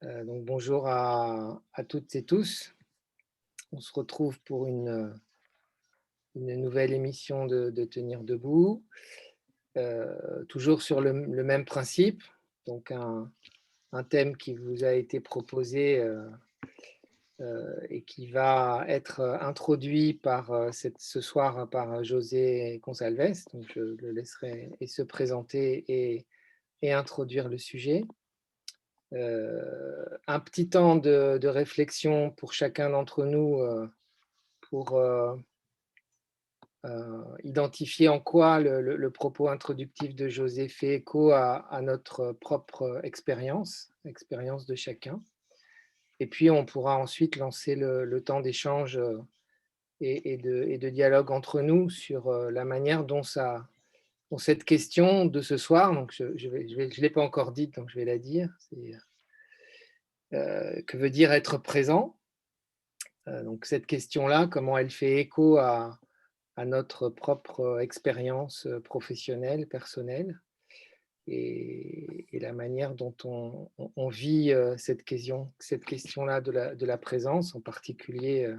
Donc bonjour à toutes et tous. On se retrouve pour une nouvelle émission de Tenir debout, toujours sur le même principe, donc un thème qui vous a été proposé et qui va être introduit ce soir par José Gonçalves. Donc je le laisserai se présenter et introduire le sujet. Un petit temps de réflexion pour chacun d'entre nous pour identifier en quoi le propos introductif de José fait écho à notre propre expérience de chacun. Et puis on pourra ensuite lancer le temps d'échange et de dialogue entre nous sur la manière dont cette question de ce soir, donc je l'ai pas encore dite, donc je vais la dire, c'est que veut dire être présent. Donc cette question-là, comment elle fait écho à notre propre expérience professionnelle, personnelle, et la manière dont on vit cette question-là de la présence, en particulier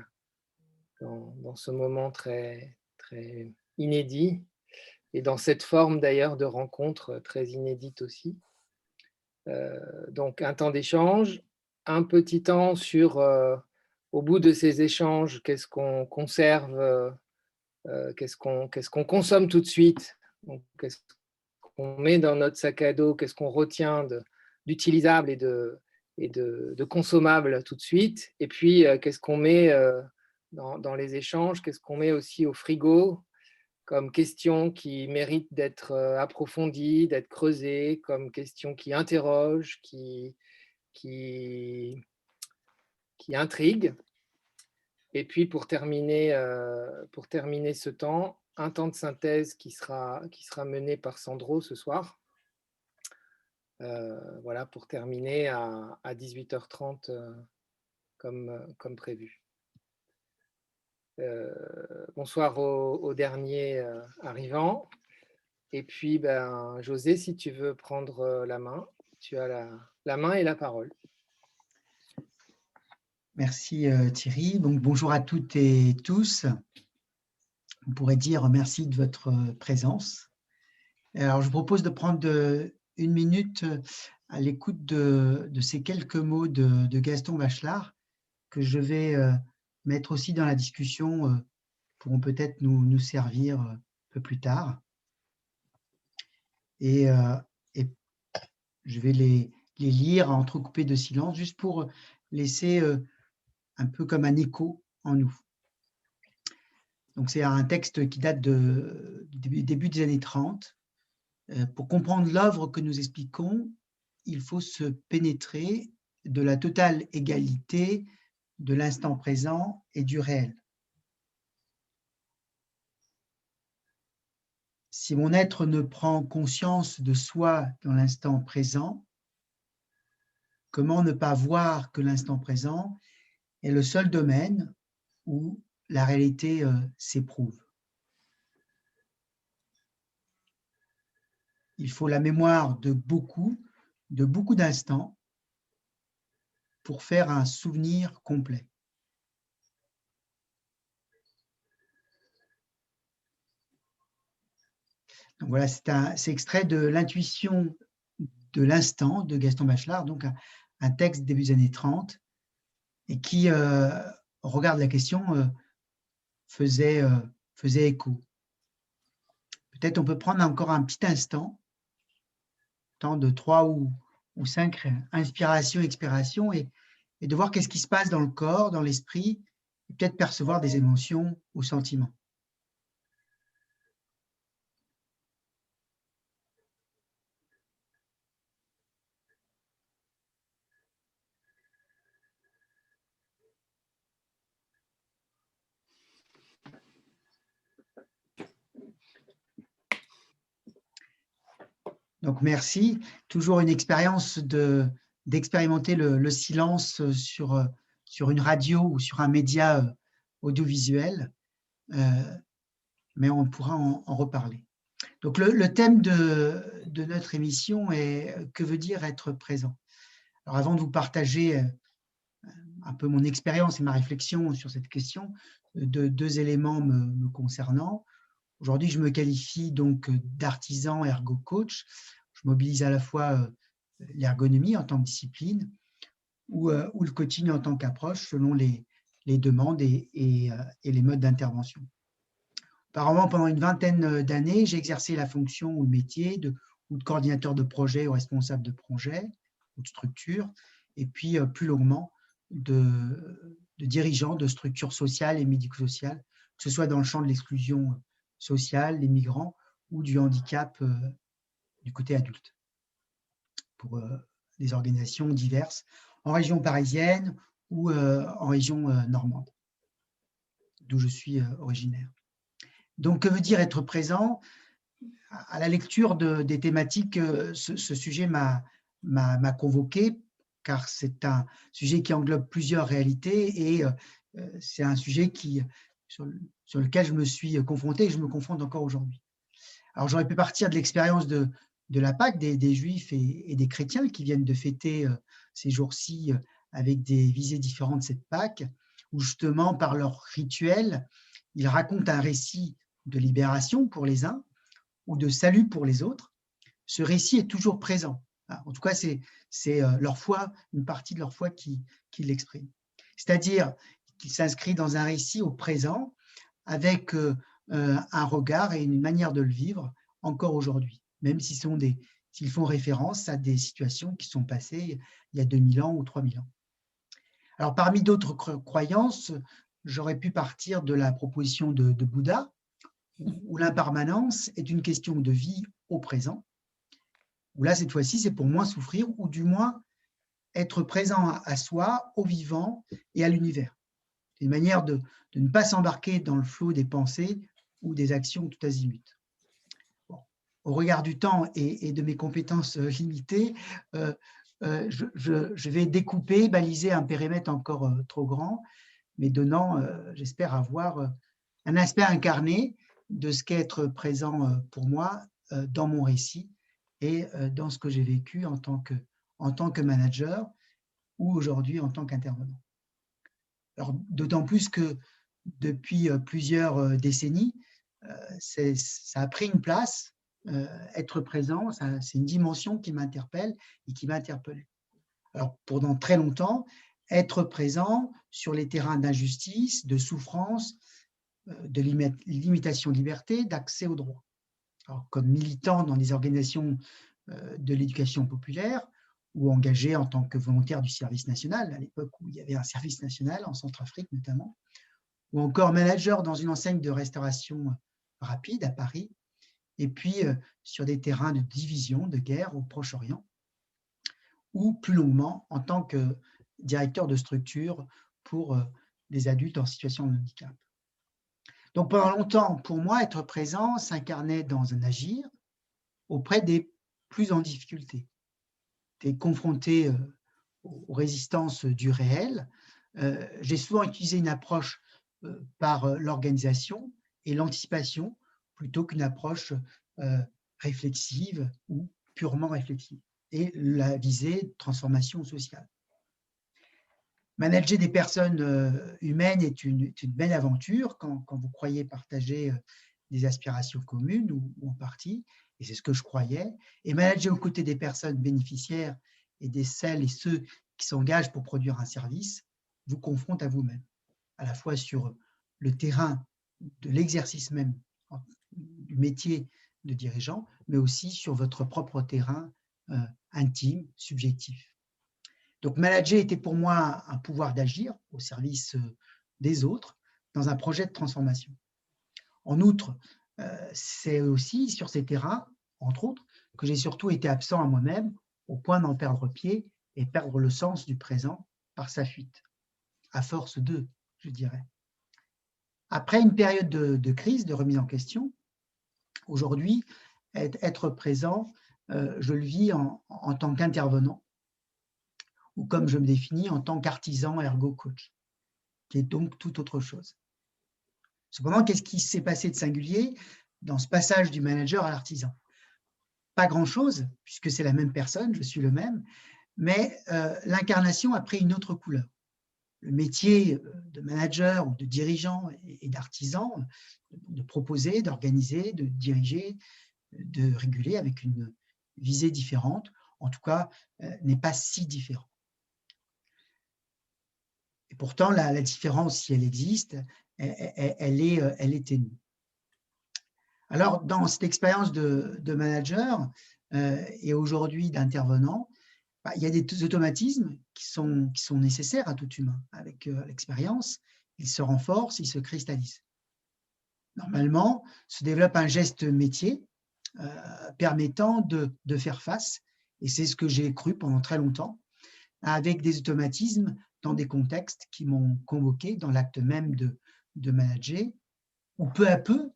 dans ce moment très, très inédit, et dans cette forme d'ailleurs de rencontre très inédite aussi. Donc un temps d'échange, un petit temps sur, au bout de ces échanges, qu'est-ce qu'on conserve, qu'est-ce qu'on consomme tout de suite, donc qu'est-ce qu'on met dans notre sac à dos, qu'est-ce qu'on retient d'utilisable et de consommable tout de suite, et puis qu'est-ce qu'on met dans les échanges, qu'est-ce qu'on met aussi au frigo, comme question qui mérite d'être approfondie, d'être creusée, comme question qui interroge, qui, qui intrigue. Et puis pour terminer ce temps, un temps de synthèse qui sera mené par Sandro ce soir. Voilà, pour terminer à 18h30 comme prévu. Bonsoir aux derniers arrivants. Et puis, José, si tu veux prendre la main, tu as la main et la parole. Merci Thierry. Donc, bonjour à toutes et tous. On pourrait dire merci de votre présence. Alors, je vous propose de prendre une minute à l'écoute de ces quelques mots de Gaston Bachelard que je vais mettre aussi dans la discussion, pourront peut-être nous servir un peu plus tard. Et je vais les lire entrecoupés de silence, juste pour laisser un peu comme un écho en nous. Donc, c'est un texte qui date du début des années 30. Pour comprendre l'œuvre que nous expliquons, il faut se pénétrer de la totale égalité de l'instant présent et du réel. Si mon être ne prend conscience de soi dans l'instant présent, comment ne pas voir que l'instant présent est le seul domaine où la réalité s'éprouve? Il faut la mémoire de beaucoup d'instants pour faire un souvenir complet. Donc voilà, c'est extrait de L'intuition de l'instant de Gaston Bachelard, donc un texte début des années 30, et qui, au regard de la question, faisait écho. Peut-être on peut prendre encore un petit instant, temps de 3 ou 5 inspirations, expirations, et de voir qu'est-ce qui se passe dans le corps, dans l'esprit, et peut-être percevoir des émotions ou sentiments. Donc merci. Toujours une expérience d'expérimenter le silence sur une radio ou sur un média audiovisuel, mais on pourra en reparler. Donc le thème de notre émission est « Que veut dire être présent ?» Alors, avant de vous partager un peu mon expérience et ma réflexion sur cette question, deux éléments me concernant. Aujourd'hui, je me qualifie donc d'artisan ergo-coach. Je mobilise à la fois l'ergonomie en tant que discipline ou le coaching en tant qu'approche selon les demandes et les modes d'intervention. Auparavant, pendant une vingtaine d'années, j'ai exercé la fonction ou le métier ou de coordinateur de projet ou responsable de projet ou de structure, et puis plus longuement de dirigeant de structures sociales et médico-sociales, que ce soit dans le champ de l'exclusion sociale, les migrants ou du handicap du côté adulte, pour des organisations diverses en région parisienne ou en région normande, d'où je suis originaire. Donc, que veut dire être présent? À la lecture des thématiques, ce sujet m'a convoqué, car c'est un sujet qui englobe plusieurs réalités et c'est un sujet sur lequel je me suis confronté et je me confronte encore aujourd'hui. Alors, j'aurais pu partir de l'expérience de la Pâque, des Juifs et des chrétiens qui viennent de fêter ces jours-ci avec des visées différentes de cette Pâque, où justement, par leur rituel, ils racontent un récit de libération pour les uns ou de salut pour les autres. Ce récit est toujours présent. En tout cas, c'est leur foi, une partie de leur foi qui l'exprime. C'est-à-dire qu'il s'inscrit dans un récit au présent avec un regard et une manière de le vivre encore aujourd'hui, même s'ils font référence à des situations qui sont passées il y a 2000 ans ou 3000 ans. Alors, parmi d'autres croyances, j'aurais pu partir de la proposition de Bouddha, où l'impermanence est une question de vie au présent, où là, cette fois-ci, c'est pour moins souffrir, ou du moins être présent à soi, au vivant et à l'univers. C'est une manière de ne pas s'embarquer dans le flot des pensées ou des actions tout azimut. Bon. Au regard du temps et de mes compétences limitées, je vais découper, baliser un périmètre encore trop grand, mais donnant, j'espère, avoir un aspect incarné de ce qu'est être présent pour moi dans mon récit et dans ce que j'ai vécu en tant que manager ou aujourd'hui en tant qu'intervenant. Alors, d'autant plus que depuis plusieurs décennies, ça a pris une place, être présent, c'est une dimension qui m'interpelle et qui m'a interpellé. Alors, pendant très longtemps, être présent sur les terrains d'injustice, de souffrance, de limitation de liberté, d'accès aux droits. Alors, comme militant dans des organisations de l'éducation populaire ou engagé en tant que volontaire du service national, à l'époque où il y avait un service national, en Centrafrique notamment, ou encore manager dans une enseigne de restauration rapide à Paris, et puis sur des terrains de division, de guerre au Proche-Orient, ou plus longuement en tant que directeur de structure pour les adultes en situation de handicap. Donc pendant longtemps, pour moi, être présent s'incarnait dans un agir auprès des plus en difficulté. Tu es confronté aux résistances du réel. J'ai souvent utilisé une approche par l'organisation et l'anticipation plutôt qu'une approche réflexive ou purement réflexive, et la visée de transformation sociale. Manager des personnes humaines est une belle aventure quand vous croyez partager des aspirations communes ou en partie, et c'est ce que je croyais. Et manager aux côtés des personnes bénéficiaires et des celles et ceux qui s'engagent pour produire un service vous confronte à vous-même, à la fois sur le terrain de l'exercice même du métier de dirigeant, mais aussi sur votre propre terrain intime, subjectif. Donc, manager était pour moi un pouvoir d'agir au service des autres dans un projet de transformation. En outre, c'est aussi sur ces terrains, entre autres, que j'ai surtout été absent à moi-même au point d'en perdre pied et perdre le sens du présent par sa fuite, à force de, je dirais. Après une période de crise, de remise en question, aujourd'hui, être présent, je le vis en tant qu'intervenant, ou comme je me définis, en tant qu'artisan ergo-coach, qui est donc tout autre chose. Cependant, qu'est-ce qui s'est passé de singulier dans ce passage du manager à l'artisan? Pas grand-chose, puisque c'est la même personne, je suis le même, mais l'incarnation a pris une autre couleur. Le métier de manager ou de dirigeant et d'artisan, de proposer, d'organiser, de diriger, de réguler avec une visée différente, en tout cas, n'est pas si différent. Et pourtant, la différence, si elle existe, elle est ténue. Alors, dans cette expérience de manager et aujourd'hui d'intervenant, il y a des automatismes qui sont nécessaires à tout humain. Avec l'expérience, ils se renforcent, ils se cristallisent. Normalement, se développe un geste métier permettant de faire face, et c'est ce que j'ai cru pendant très longtemps, avec des automatismes dans des contextes qui m'ont convoqué dans l'acte même de manager, où peu à peu,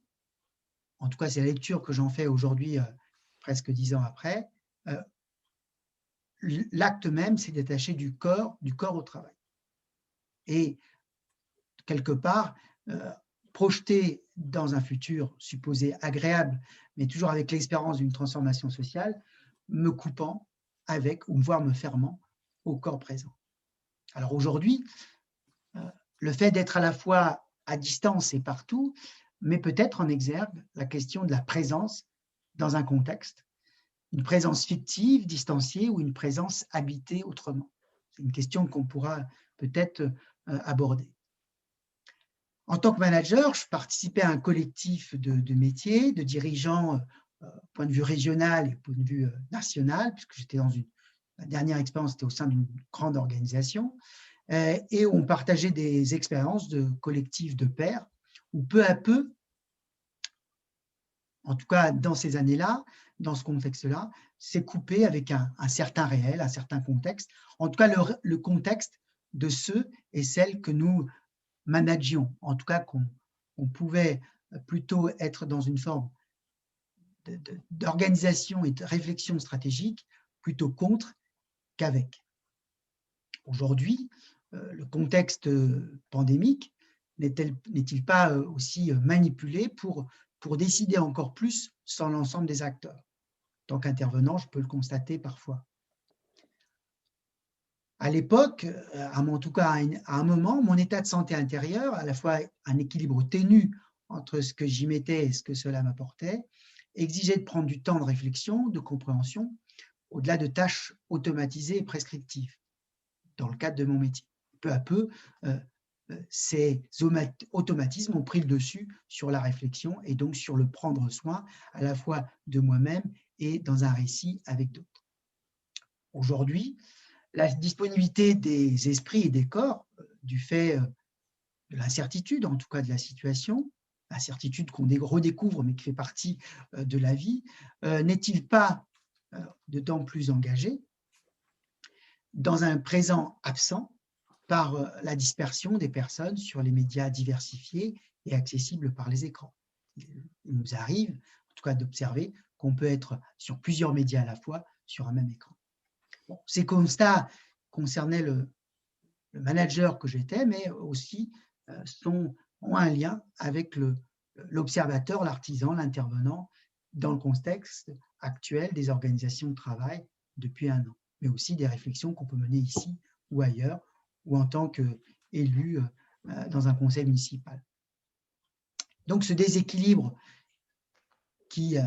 en tout cas c'est la lecture que j'en fais aujourd'hui, presque 10 ans après, l'acte même s'est détaché du corps au travail. Et quelque part, projeté dans un futur supposé agréable, mais toujours avec l'expérience d'une transformation sociale, me coupant avec, ou voire me fermant au corps présent. Alors aujourd'hui, le fait d'être à la fois à distance et partout met peut-être en exergue la question de la présence dans un contexte, une présence fictive, distanciée, ou une présence habitée autrement. C'est une question qu'on pourra peut-être aborder. En tant que manager, je participais à un collectif de métiers, de dirigeants au point de vue régional et au point de vue national, puisque j'étais la dernière expérience était au sein d'une grande organisation, et on partageait des expériences de collectifs de pairs, où peu à peu, en tout cas dans ces années-là, dans ce contexte-là, s'est coupé avec un certain réel, un certain contexte, en tout cas le contexte de ceux et celles que nous managions, en tout cas qu'on pouvait plutôt être dans une forme d'organisation et de réflexion stratégique plutôt contre qu'avec. Aujourd'hui, le contexte pandémique n'est-il pas aussi manipulé pour décider encore plus sans l'ensemble des acteurs? En tant qu'intervenant, je peux le constater parfois. À l'époque, en tout cas à un moment, mon état de santé intérieure, à la fois un équilibre ténu entre ce que j'y mettais et ce que cela m'apportait, exigeait de prendre du temps de réflexion, de compréhension, au-delà de tâches automatisées et prescriptives, dans le cadre de mon métier. Peu à peu, ces automatismes ont pris le dessus sur la réflexion et donc sur le prendre soin à la fois de moi-même et dans un récit avec d'autres. Aujourd'hui, la disponibilité des esprits et des corps, du fait de l'incertitude, en tout cas de la situation, l'incertitude qu'on redécouvre mais qui fait partie de la vie, n'est-il pas d'autant plus engagé dans un présent absent par la dispersion des personnes sur les médias diversifiés et accessibles par les écrans? Il nous arrive, en tout cas, d'observer qu'on peut être sur plusieurs médias à la fois sur un même écran. Bon, ces constats concernaient le manager que j'étais, mais aussi ont un lien avec l'observateur, l'artisan, l'intervenant dans le contexte actuel des organisations de travail depuis un an, mais aussi des réflexions qu'on peut mener ici ou ailleurs, ou en tant qu'élu dans un conseil municipal. Donc ce déséquilibre qui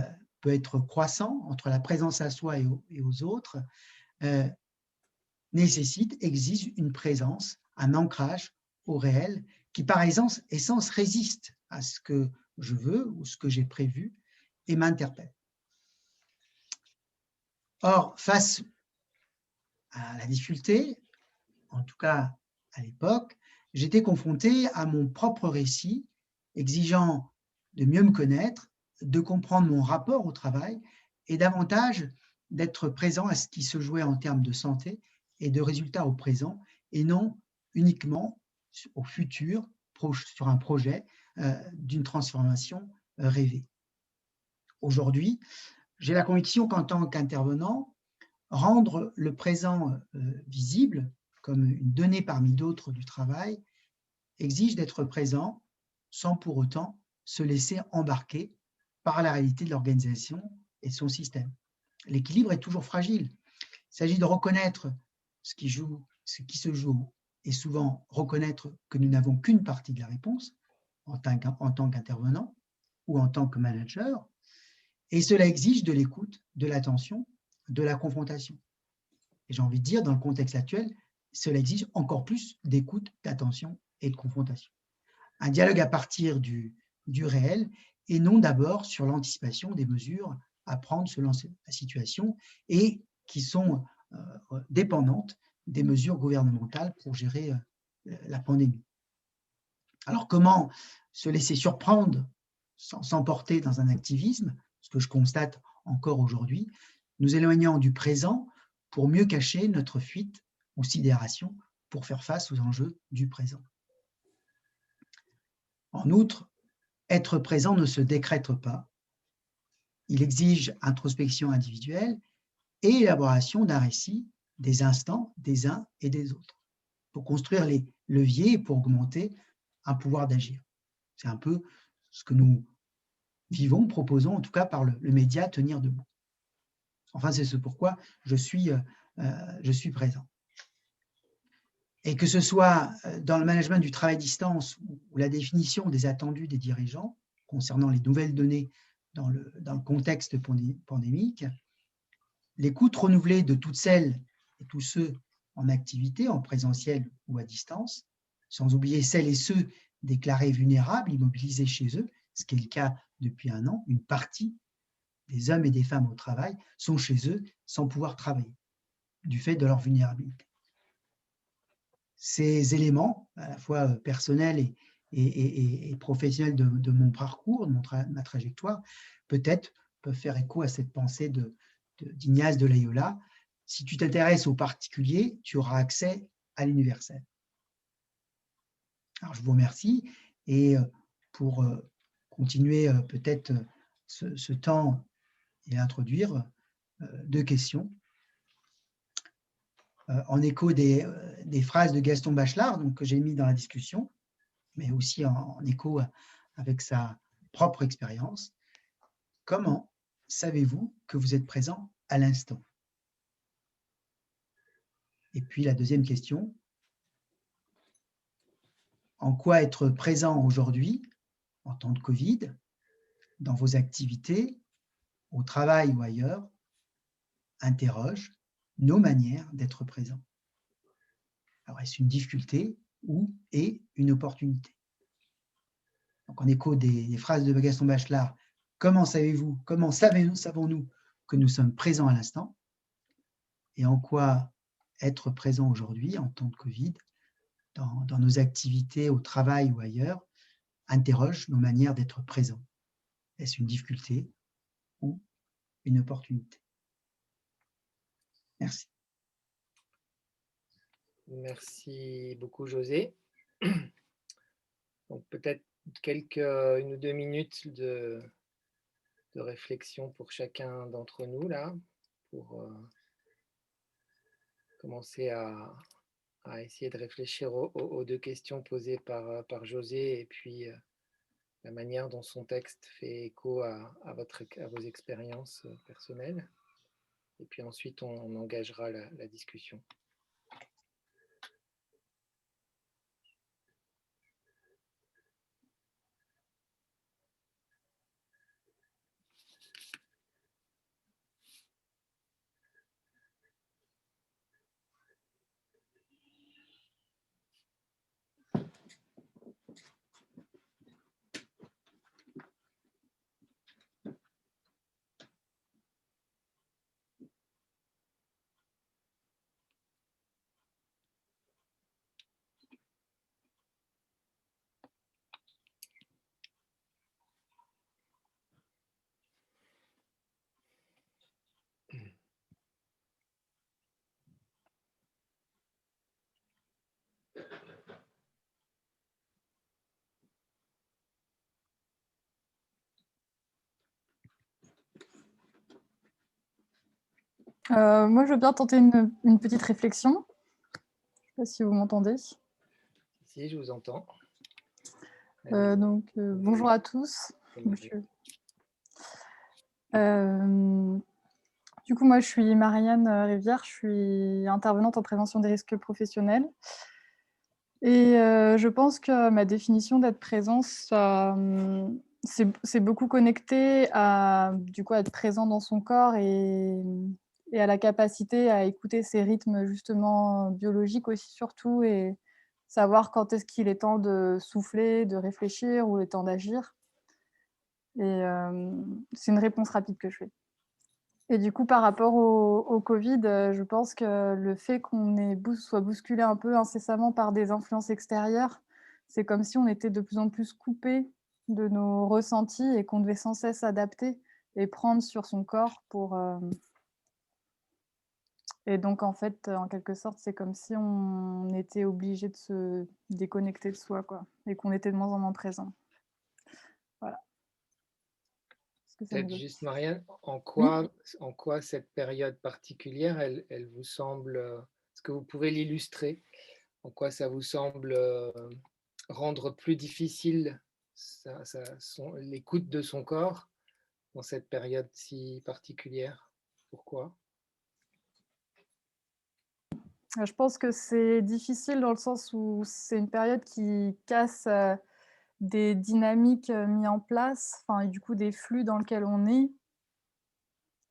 peut être croissant entre la présence à soi et aux autres, exige une présence, un ancrage au réel qui, par essence, résiste à ce que je veux ou ce que j'ai prévu et m'interpelle. Or, face à la difficulté, en tout cas à l'époque, j'étais confronté à mon propre récit, exigeant de mieux me connaître, de comprendre mon rapport au travail et davantage d'être présent à ce qui se jouait en termes de santé et de résultats au présent, et non uniquement au futur, sur un projet d'une transformation rêvée. Aujourd'hui, j'ai la conviction qu'en tant qu'intervenant, rendre le présent visible, comme une donnée parmi d'autres du travail, exige d'être présent sans pour autant se laisser embarquer par la réalité de l'organisation et de son système. L'équilibre est toujours fragile. Il s'agit de reconnaître ce qui se joue, et souvent reconnaître que nous n'avons qu'une partie de la réponse en tant qu'intervenant ou en tant que manager, et cela exige de l'écoute, de l'attention, de la confrontation. Et j'ai envie de dire, dans le contexte actuel, cela exige encore plus d'écoute, d'attention et de confrontation. Un dialogue à partir du réel et non d'abord sur l'anticipation des mesures à prendre selon la situation et qui sont dépendantes des mesures gouvernementales pour gérer la pandémie. Alors, comment se laisser surprendre sans s'emporter dans un activisme, ce que je constate encore aujourd'hui, nous éloignant du présent pour mieux cacher notre fuite ou sidération pour faire face aux enjeux du présent. En outre, être présent ne se décrète pas. Il exige introspection individuelle et élaboration d'un récit des instants des uns et des autres, pour construire les leviers et pour augmenter un pouvoir d'agir. C'est un peu ce que nous vivons, proposons en tout cas par le média Tenir debout. Enfin, c'est ce pourquoi je suis présent. Et que ce soit dans le management du travail à distance ou la définition des attendus des dirigeants concernant les nouvelles données dans le contexte pandémique, l'écoute renouvelée de toutes celles et tous ceux en activité, en présentiel ou à distance, sans oublier celles et ceux déclarés vulnérables, immobilisés chez eux, ce qui est le cas depuis un an, une partie des hommes et des femmes au travail sont chez eux sans pouvoir travailler, du fait de leur vulnérabilité. Ces éléments, à la fois personnels et professionnels de mon parcours, de ma trajectoire, peut-être peuvent faire écho à cette pensée d'Ignace de Loyola. Si tu t'intéresses au particulier, tu auras accès à l'universel. Alors, je vous remercie. Et pour continuer peut-être ce temps et introduire 2 questions. En écho des phrases de Gaston Bachelard, donc, que j'ai mis dans la discussion, mais aussi en écho avec sa propre expérience. Comment savez-vous que vous êtes présent à l'instant? Et puis la deuxième question, en quoi être présent aujourd'hui, en temps de Covid, dans vos activités, au travail ou ailleurs, interroge nos manières d'être présents. Alors, est-ce une difficulté ou est une opportunité? Donc, en écho des phrases de Gaston Bachelard, comment savons-nous que nous sommes présents à l'instant? Et en quoi être présent aujourd'hui, en temps de Covid, dans nos activités, au travail ou ailleurs, interroge nos manières d'être présents? Est-ce une difficulté ou une opportunité? Merci. Merci beaucoup, José. Donc, peut-être une ou deux minutes de réflexion pour chacun d'entre nous, là, pour commencer à essayer de réfléchir aux 2 questions posées par José et puis la manière dont son texte fait écho à vos expériences personnelles. Et puis ensuite, on engagera la discussion. Moi, je veux bien tenter une petite réflexion. Je ne sais pas si vous m'entendez. Si, je vous entends. Bonjour à tous. Du Du coup, moi, je suis Marianne Rivière, je suis intervenante en prévention des risques professionnels. Et je pense que ma définition d'être présent, c'est beaucoup connecté à, du coup, à être présent dans son corps et à la capacité à écouter ses rythmes justement biologiques aussi surtout, et savoir quand est-ce qu'il est temps de souffler, de réfléchir ou le temps d'agir. Et c'est une réponse rapide que je fais. Et du coup, par rapport au Covid, je pense que le fait qu'on soit bousculé un peu incessamment par des influences extérieures, c'est comme si on était de plus en plus coupé de nos ressentis et qu'on devait sans cesse s'adapter et prendre sur son corps pour. Et donc, en fait, en quelque sorte, c'est comme si on était obligé de se déconnecter de soi, quoi, et qu'on était de moins en moins présent. Voilà. Peut-être juste, Marianne, en Oui. quoi cette période particulière, elle vous semble, est-ce que vous pouvez l'illustrer? En quoi ça vous semble rendre plus difficile l'écoute de son corps dans cette période si particulière? Pourquoi? Je pense que c'est difficile dans le sens où c'est une période qui casse des dynamiques mises en place, enfin, et du coup des flux dans lesquels on est.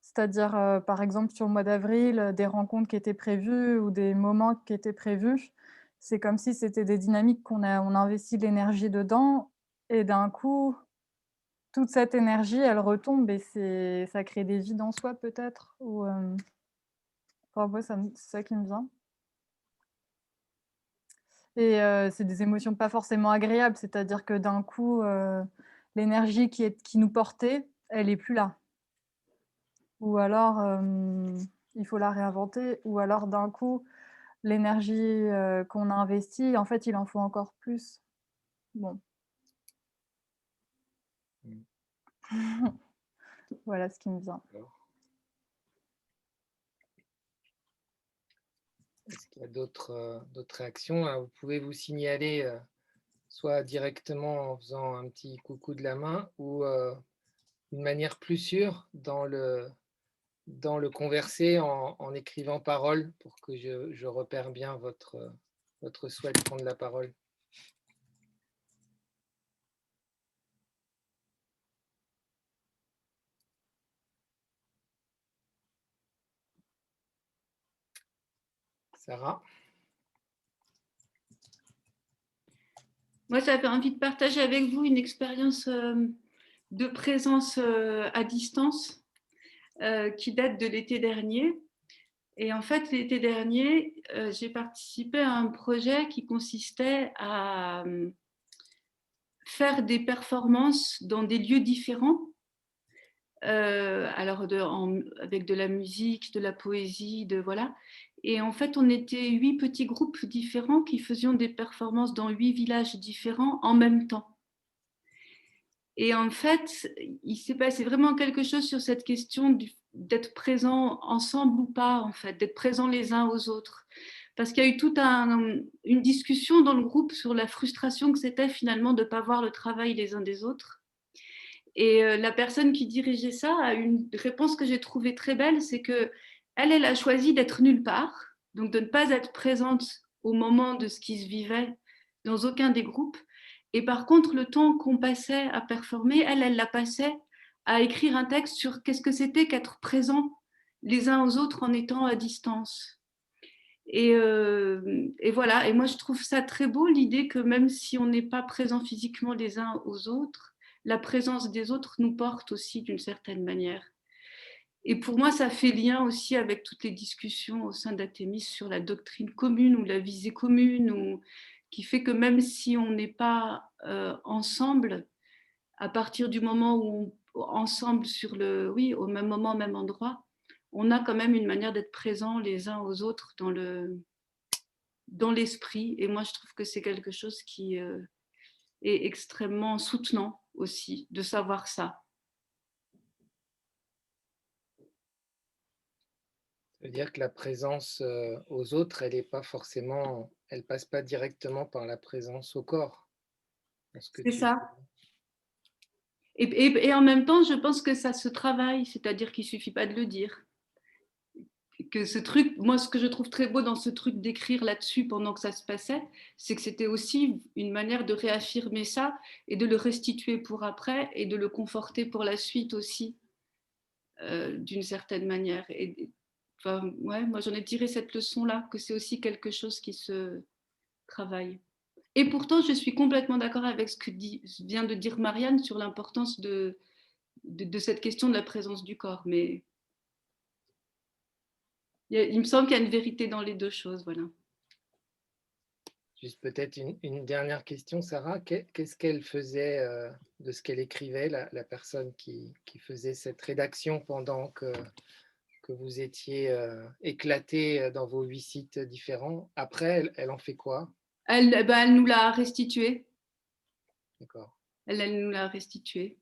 C'est-à-dire, par exemple, sur le mois d'avril, des rencontres qui étaient prévues ou des moments qui étaient prévus. C'est comme si c'était des dynamiques on a investi de l'énergie dedans et d'un coup, toute cette énergie, elle retombe et ça crée des vides en soi peut-être ou enfin, moi, c'est ça qui me vient. Et c'est des émotions pas forcément agréables, c'est-à-dire que d'un coup, l'énergie qui nous portait, elle est plus là. Ou alors, il faut la réinventer, ou alors d'un coup, l'énergie, qu'on a investie, en fait, il en faut encore plus. Bon. Voilà ce qui me vient. Est-ce qu'il y a d'autres réactions? Alors, vous pouvez vous signaler soit directement en faisant un petit coucou de la main ou d'une manière plus sûre dans le conversé en écrivant parole pour que je repère bien votre souhait de prendre la parole. Sarah? Moi, j'avais envie de partager avec vous une expérience de présence à distance qui date de l'été dernier. Et en fait, l'été dernier, j'ai participé à un projet qui consistait à faire des performances dans des lieux différents. Alors avec de la musique, de la poésie, voilà. Et en fait, on était 8 petits groupes différents qui faisions des performances dans 8 villages différents en même temps. Et en fait, il s'est passé vraiment quelque chose sur cette question d'être présent ensemble ou pas, en fait, d'être présents les uns aux autres. Parce qu'il y a eu toute une discussion dans le groupe sur la frustration que c'était finalement de ne pas voir le travail les uns des autres. Et la personne qui dirigeait ça a une réponse que j'ai trouvée très belle, c'est que elle a choisi d'être nulle part, donc de ne pas être présente au moment de ce qui se vivait dans aucun des groupes. Et par contre, le temps qu'on passait à performer, elle la passait à écrire un texte sur qu'est-ce que c'était qu'être présent les uns aux autres en étant à distance. Et voilà, et moi je trouve ça très beau, l'idée que même si on n'est pas présent physiquement les uns aux autres, la présence des autres nous porte aussi d'une certaine manière. Et pour moi, ça fait lien aussi avec toutes les discussions au sein d'Athémis sur la doctrine commune ou la visée commune, qui fait que même si on n'est pas ensemble, à partir du moment où ensemble au même moment, au même endroit, on a quand même une manière d'être présents les uns aux autres dans l'esprit. Et moi, je trouve que c'est quelque chose qui est extrêmement soutenant aussi, de savoir ça. Ça veut dire que la présence aux autres, elle passe pas directement par la présence au corps. C'est ça. Et en même temps, je pense que ça se travaille, c'est-à-dire qu'il ne suffit pas de le dire. que ce truc, moi, ce que je trouve très beau dans ce truc d'écrire là-dessus pendant que ça se passait, c'est que c'était aussi une manière de réaffirmer ça et de le restituer pour après et de le conforter pour la suite aussi, d'une certaine manière. Et, enfin, ouais, moi, j'en ai tiré cette leçon-là, que c'est aussi quelque chose qui se travaille. Et pourtant, je suis complètement d'accord avec ce que vient de dire Marianne sur l'importance de cette question de la présence du corps. Mais il me semble qu'il y a une vérité dans les deux choses. Voilà. Juste peut-être une dernière question, Sarah. Qu'est-ce qu'elle faisait de ce qu'elle écrivait, la personne qui faisait cette rédaction pendant que vous étiez éclatés dans vos 8 sites différents? Après, elle en fait quoi? Elle nous l'a restitué. D'accord. Elle nous l'a restitué.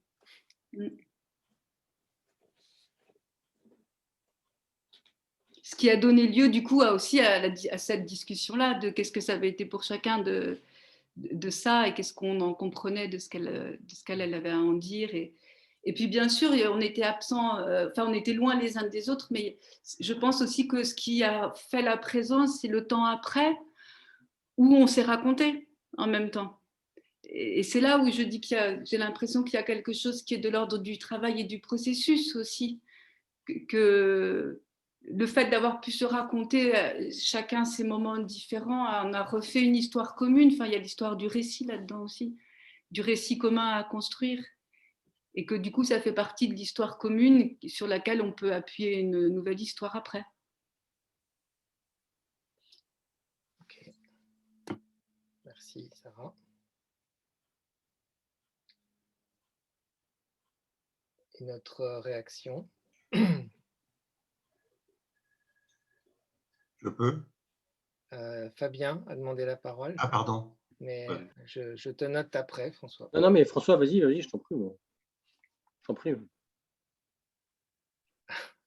Ce qui a donné lieu du coup aussi à cette discussion-là de qu'est-ce que ça avait été pour chacun de ça et qu'est-ce qu'on en comprenait de ce qu'elle avait à en dire. Et puis bien sûr, on était absents, enfin on était loin les uns des autres, mais je pense aussi que ce qui a fait la présence, c'est le temps après où on s'est raconté en même temps. Et c'est là où je dis j'ai l'impression qu'il y a quelque chose qui est de l'ordre du travail et du processus aussi, que le fait d'avoir pu se raconter chacun ses moments différents, on a refait une histoire commune. Enfin, il y a l'histoire du récit là-dedans aussi, du récit commun à construire. Et que du coup, ça fait partie de l'histoire commune sur laquelle on peut appuyer une nouvelle histoire après. Ok. Merci, Sarah. Et notre réaction? Je peux? Fabien a demandé la parole. Ah, pardon. Mais Ouais. je te note après, François. Non, mais François, vas-y, je t'en prie. Je t'en prie.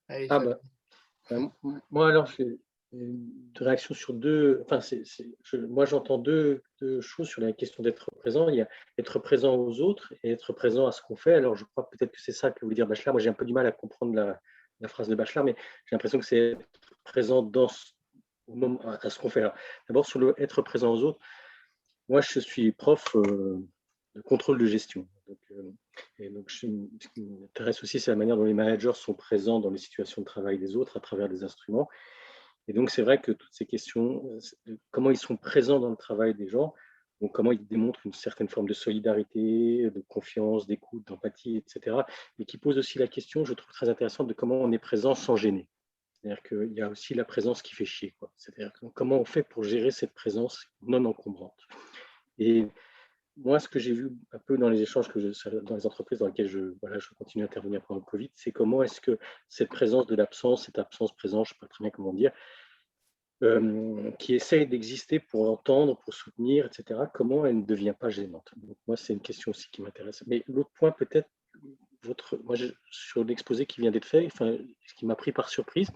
Allez, Ah, Fabien. moi, alors, j'ai une réaction sur deux. Enfin, moi, j'entends deux choses sur la question d'être présent. Il y a être présent aux autres et être présent à ce qu'on fait. Alors, je crois peut-être que c'est ça que voulait dire Bachelard. Moi, j'ai un peu du mal à comprendre la phrase de Bachelard, mais j'ai l'impression que c'est être présent au moment, à ce qu'on fait. D'abord, sur le être présent aux autres, moi, je suis prof de contrôle de gestion. Donc, ce qui m'intéresse aussi, c'est la manière dont les managers sont présents dans les situations de travail des autres à travers des instruments. Et donc, c'est vrai que toutes ces questions, comment ils sont présents dans le travail des gens, donc comment ils démontrent une certaine forme de solidarité, de confiance, d'écoute, d'empathie, etc. Mais qui posent aussi la question, je trouve très intéressante, de comment on est présent sans gêner. C'est-à-dire qu'il y a aussi la présence qui fait chier, quoi. C'est-à-dire comment on fait pour gérer cette présence non encombrante. Et moi, ce que j'ai vu un peu dans les échanges dans les entreprises dans lesquelles je continue à intervenir pendant le Covid, c'est comment est-ce que cette présence de l'absence, cette absence-présence, je ne sais pas très bien comment dire, qui essaye d'exister pour entendre, pour soutenir, etc., comment elle ne devient pas gênante. Donc, moi, c'est une question aussi qui m'intéresse. Mais l'autre point, peut-être, sur l'exposé qui vient d'être fait, enfin, ce qui m'a pris par surprise,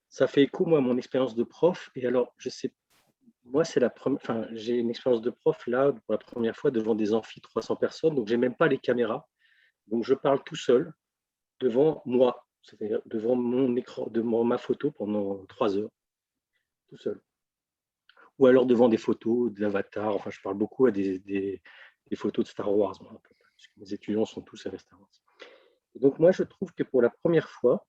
ça fait écho, moi, à mon expérience de prof. Et alors, je sais moi, j'ai une expérience de prof là pour la première fois devant des amphis 300 personnes, donc j'ai même pas les caméras. Donc je parle tout seul devant moi, c'est-à-dire devant mon écran, devant ma photo pendant 3 heures, tout seul. Ou alors devant des photos d'avatars. Enfin, je parle beaucoup à des photos de Star Wars, moi, parce que mes étudiants sont tous avec Star Wars. Et donc moi, je trouve que pour la première fois,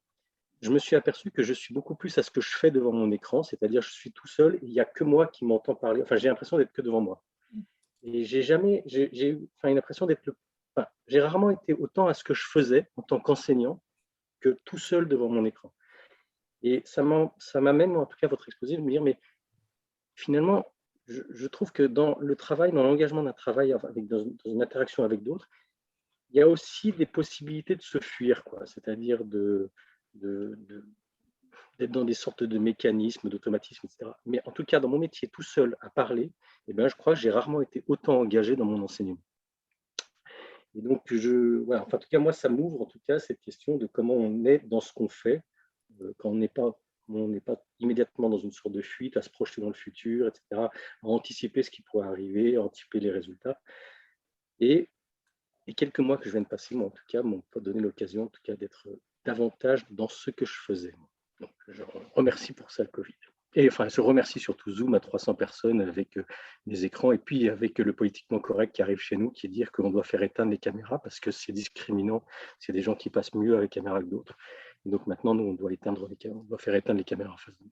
je me suis aperçu que je suis beaucoup plus à ce que je fais devant mon écran, c'est-à-dire je suis tout seul, il n'y a que moi qui m'entends parler, enfin j'ai l'impression d'être que devant moi. Et j'ai eu l'impression j'ai rarement été autant à ce que je faisais en tant qu'enseignant que tout seul devant mon écran. Et ça m'amène, en tout cas votre exposé, de me dire, mais finalement, je trouve que dans le travail, dans l'engagement d'un travail, dans une interaction avec d'autres, il y a aussi des possibilités de se fuir, quoi. C'est-à-dire d'être dans des sortes de mécanismes, d'automatismes, etc. Mais en tout cas, dans mon métier, tout seul à parler, je crois que j'ai rarement été autant engagé dans mon enseignement. Et donc, en tout cas, moi, ça m'ouvre en tout cas cette question de comment on est dans ce qu'on fait, quand on n'est pas immédiatement dans une sorte de fuite, à se projeter dans le futur, etc., à anticiper ce qui pourrait arriver, à anticiper les résultats. Et quelques mois que je viens de passer, moi, en tout cas, m'ont donné l'occasion, en tout cas, d'être davantage dans ce que je faisais. Donc, je remercie pour ça le Covid. Et enfin, je remercie surtout Zoom à 300 personnes avec des écrans et puis avec le politiquement correct qui arrive chez nous, qui est de dire qu'on doit faire éteindre les caméras parce que c'est discriminant. C'est des gens qui passent mieux avec les caméras que d'autres. Et donc maintenant, nous, on doit faire éteindre les caméras en face de nous.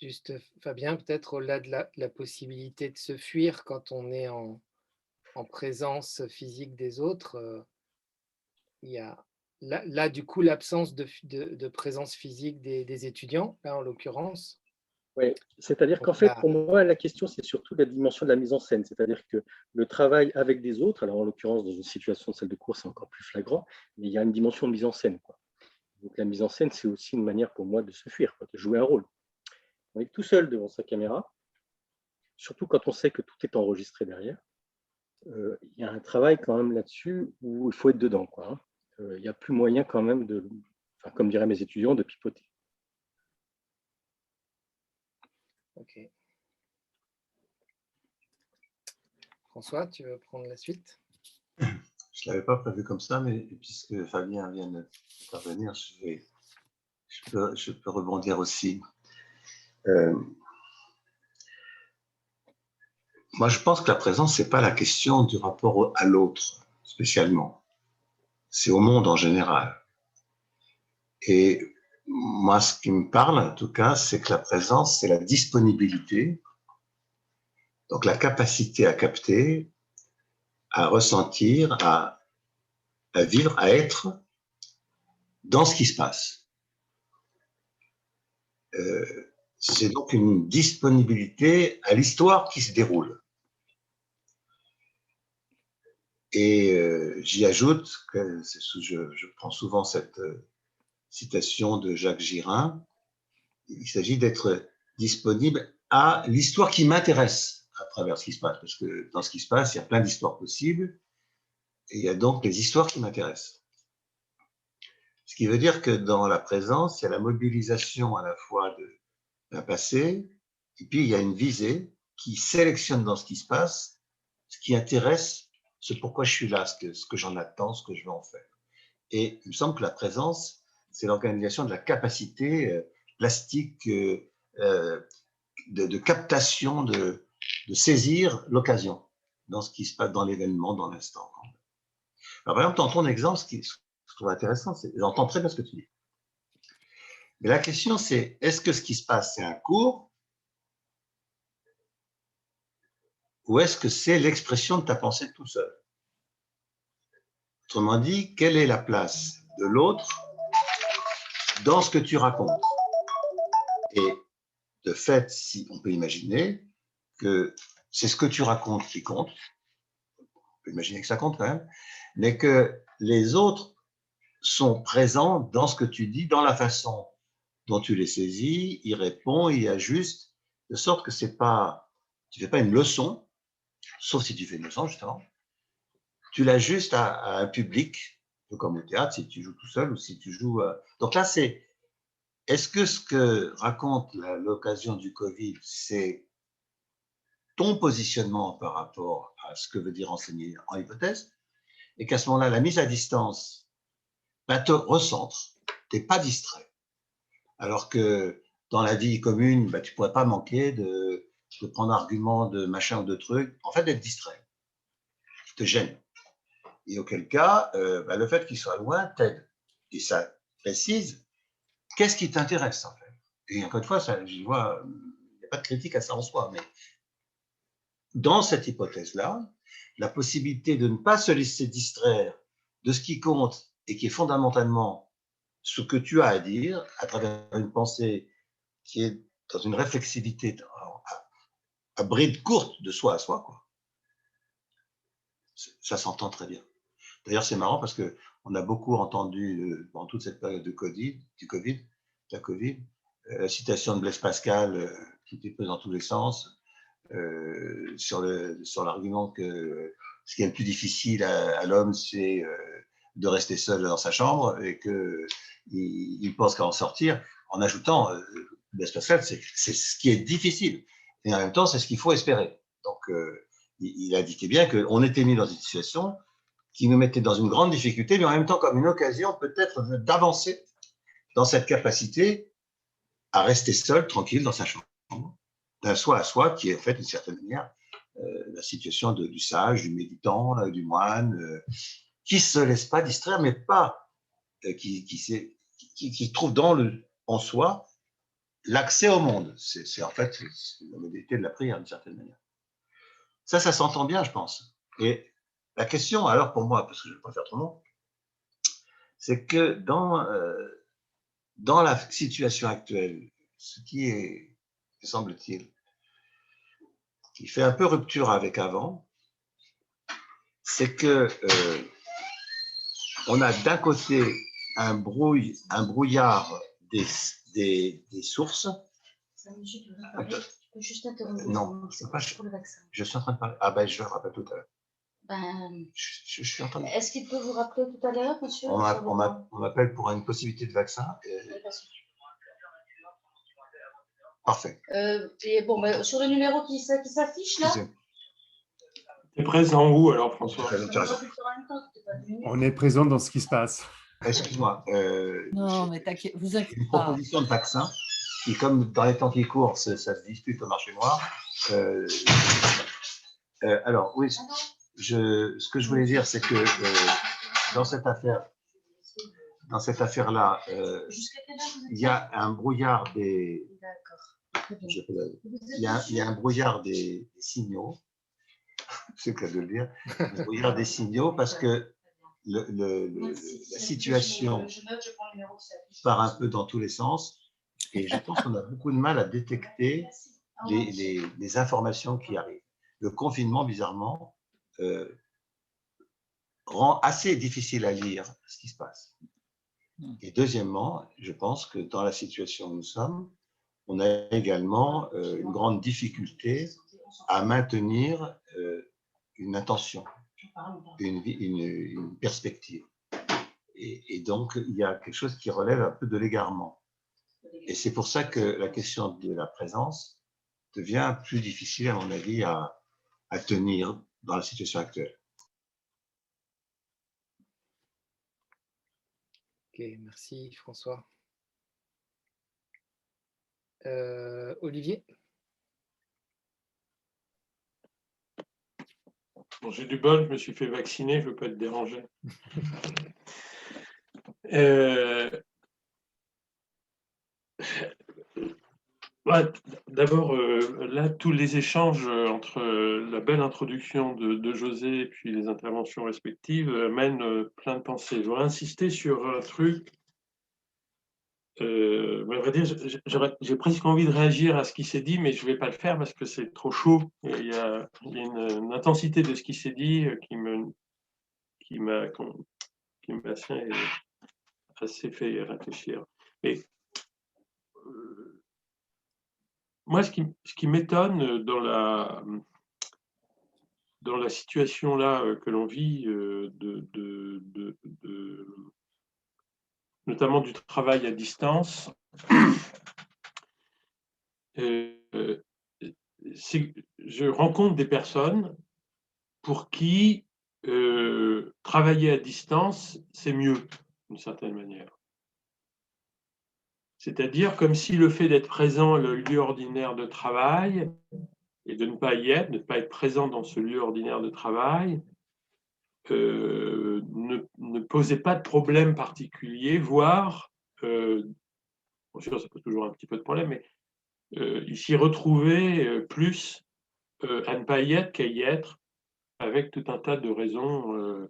Juste, Fabien, peut-être au-delà de la possibilité de se fuir quand on est en présence physique des autres, il y a là du coup, l'absence de présence physique des étudiants, là, en l'occurrence. Oui, c'est-à-dire qu'en fait, pour moi, la question, c'est surtout la dimension de la mise en scène. C'est-à-dire que le travail avec des autres, alors en l'occurrence, dans une situation de salle de cours, c'est encore plus flagrant, mais il y a une dimension de mise en scène, quoi. Donc la mise en scène, c'est aussi une manière pour moi de se fuir, quoi, de jouer un rôle. On est tout seul devant sa caméra, surtout quand on sait que tout est enregistré derrière. Il y a un travail quand même là-dessus où il faut être dedans, quoi, hein. Il n'y a plus moyen quand même de, enfin, comme diraient mes étudiants, de pipoter. Ok. François, tu veux prendre la suite? Je ne l'avais pas prévu comme ça, mais puisque Fabien vient d'intervenir, je peux rebondir aussi. Moi, je pense que la présence, ce n'est pas la question du rapport à l'autre, spécialement. C'est au monde en général. Et moi, ce qui me parle, en tout cas, c'est que la présence, c'est la disponibilité, donc la capacité à capter, à ressentir, à vivre, à être dans ce qui se passe. C'est donc une disponibilité à l'histoire qui se déroule. Et j'y ajoute que je prends souvent cette citation de Jacques Girin, il s'agit d'être disponible à l'histoire qui m'intéresse à travers ce qui se passe, parce que dans ce qui se passe, il y a plein d'histoires possibles, et il y a donc les histoires qui m'intéressent. Ce qui veut dire que dans la présence, il y a la mobilisation à la fois d'un passé, et puis il y a une visée qui sélectionne dans ce qui se passe ce qui intéresse, ce pourquoi je suis là, ce que j'en attends, ce que je veux en faire. Et il me semble que la présence, c'est l'organisation de la capacité plastique de captation, de saisir l'occasion dans ce qui se passe dans l'événement, dans l'instant. Alors, par exemple, dans ton exemple, ce que je trouve intéressant, c'est j'entends très bien ce que tu dis. Mais la question, c'est est-ce que ce qui se passe, c'est un cours ou est-ce que c'est l'expression de ta pensée tout seul? Autrement dit, quelle est la place de l'autre dans ce que tu racontes? Et de fait, si on peut imaginer que c'est ce que tu racontes qui compte, on peut imaginer que ça compte quand même, mais que les autres sont présents dans ce que tu dis, dans la façon dont tu les saisis, y réponds, y ajustes, de sorte que c'est pas, tu fais pas une leçon, sauf si tu fais une leçon justement, tu l'ajustes à un public, comme au théâtre, si tu joues tout seul ou si tu joues. Donc là, c'est, est-ce que ce que raconte l'occasion du Covid, c'est ton positionnement par rapport à ce que veut dire enseigner en hypothèse, et qu'à ce moment-là, la mise à distance te recentre, tu n'es pas distrait. Alors que dans la vie commune, tu ne pourrais pas manquer de prendre argument de machin ou de truc, en fait d'être distrait, qui te gêne. Et auquel cas, le fait qu'il soit loin t'aide. Et ça précise, qu'est-ce qui t'intéresse en fait? Et encore une fois, je vois, il n'y a pas de critique à ça en soi, mais dans cette hypothèse-là, la possibilité de ne pas se laisser distraire de ce qui compte et qui est fondamentalement ce que tu as à dire à travers une pensée qui est dans une réflexivité à bride courte de soi à soi, quoi. Ça s'entend très bien. D'ailleurs, c'est marrant parce qu'on a beaucoup entendu pendant toute cette période de la Covid, la citation de Blaise Pascal qui était prise dans tous les sens, sur l'argument que ce qui est le plus difficile à l'homme, c'est de rester seul dans sa chambre et qu'il pense qu'à en sortir, en ajoutant, Blaise Pascal, c'est ce qui est difficile. Et en même temps, c'est ce qu'il faut espérer. Donc, il indiquait bien qu'on était mis dans une situation qui nous mettait dans une grande difficulté, mais en même temps comme une occasion peut-être d'avancer dans cette capacité à rester seul, tranquille, dans sa chambre, d'un soi à soi, qui est en fait, d'une certaine manière, la situation du sage, du méditant, du moine, qui ne se laisse pas distraire, mais pas, qui trouve en soi l'accès au monde. C'est en fait la modalité de la prière, d'une certaine manière. Ça s'entend bien, je pense. Et la question, alors pour moi, parce que je ne vais pas faire trop long, c'est que dans la situation actuelle, ce qui est, semble-t-il, qui fait un peu rupture avec avant, c'est que on a d'un côté un brouillard des sources. Je peux juste interrompre. Non, je ne peux pas. Je suis en train de parler. Ah ben, je le rappelle tout à l'heure. Je suis en train de... Est-ce qu'il peut vous rappeler tout à l'heure, monsieur? On m'appelle pour une possibilité de vaccin. Parfait. Et bon, sur le numéro qui s'affiche là. Tu es présent où alors, François? On est présent dans ce qui se passe. Excuse-moi. Non, mais t'inquiète, vous inquiétez une pas. proposition de vaccin qui, comme dans les temps qui courent, ça se dispute au marché noir. Alors, oui, ce que je voulais dire, c'est que dans cette affaire-là, il y a un brouillard des... Il y a un brouillard des signaux, c'est le cas de le dire, un brouillard des signaux parce que la situation part un peu dans tous les sens et je pense qu'on a beaucoup de mal à détecter les informations qui arrivent. Le confinement, bizarrement, rend assez difficile à lire ce qui se passe. Et deuxièmement, je pense que dans la situation où nous sommes, on a également une grande difficulté à maintenir une intention, une perspective. Et donc, il y a quelque chose qui relève un peu de l'égarement. Et c'est pour ça que la question de la présence devient plus difficile, à mon avis, à tenir dans la situation actuelle. Ok, merci François. Olivier? Bon, j'ai du bol, je me suis fait vacciner, je ne veux pas être dérangé. D'abord, là, tous les échanges entre la belle introduction de José et puis les interventions respectives mènent plein de pensées. Je voudrais insister sur un truc. À vrai dire, j'ai presque envie de réagir à ce qui s'est dit, mais je ne vais pas le faire parce que c'est trop chaud. Il y a une intensité de ce qui s'est dit qui m'a assez fait réfléchir. Et moi, ce qui m'étonne dans la situation là que l'on vit, notamment du travail à distance, je rencontre des personnes pour qui travailler à distance, c'est mieux, d'une certaine manière. C'est-à-dire comme si le fait d'être présent à le lieu ordinaire de travail et de ne pas y être, de ne pas être présent dans ce lieu ordinaire de travail, ne posait pas de problème particulier, voire, bien sûr, ça pose toujours un petit peu de problème, mais il s'y retrouvait plus à ne pas y être qu'à y être, avec tout un tas de raisons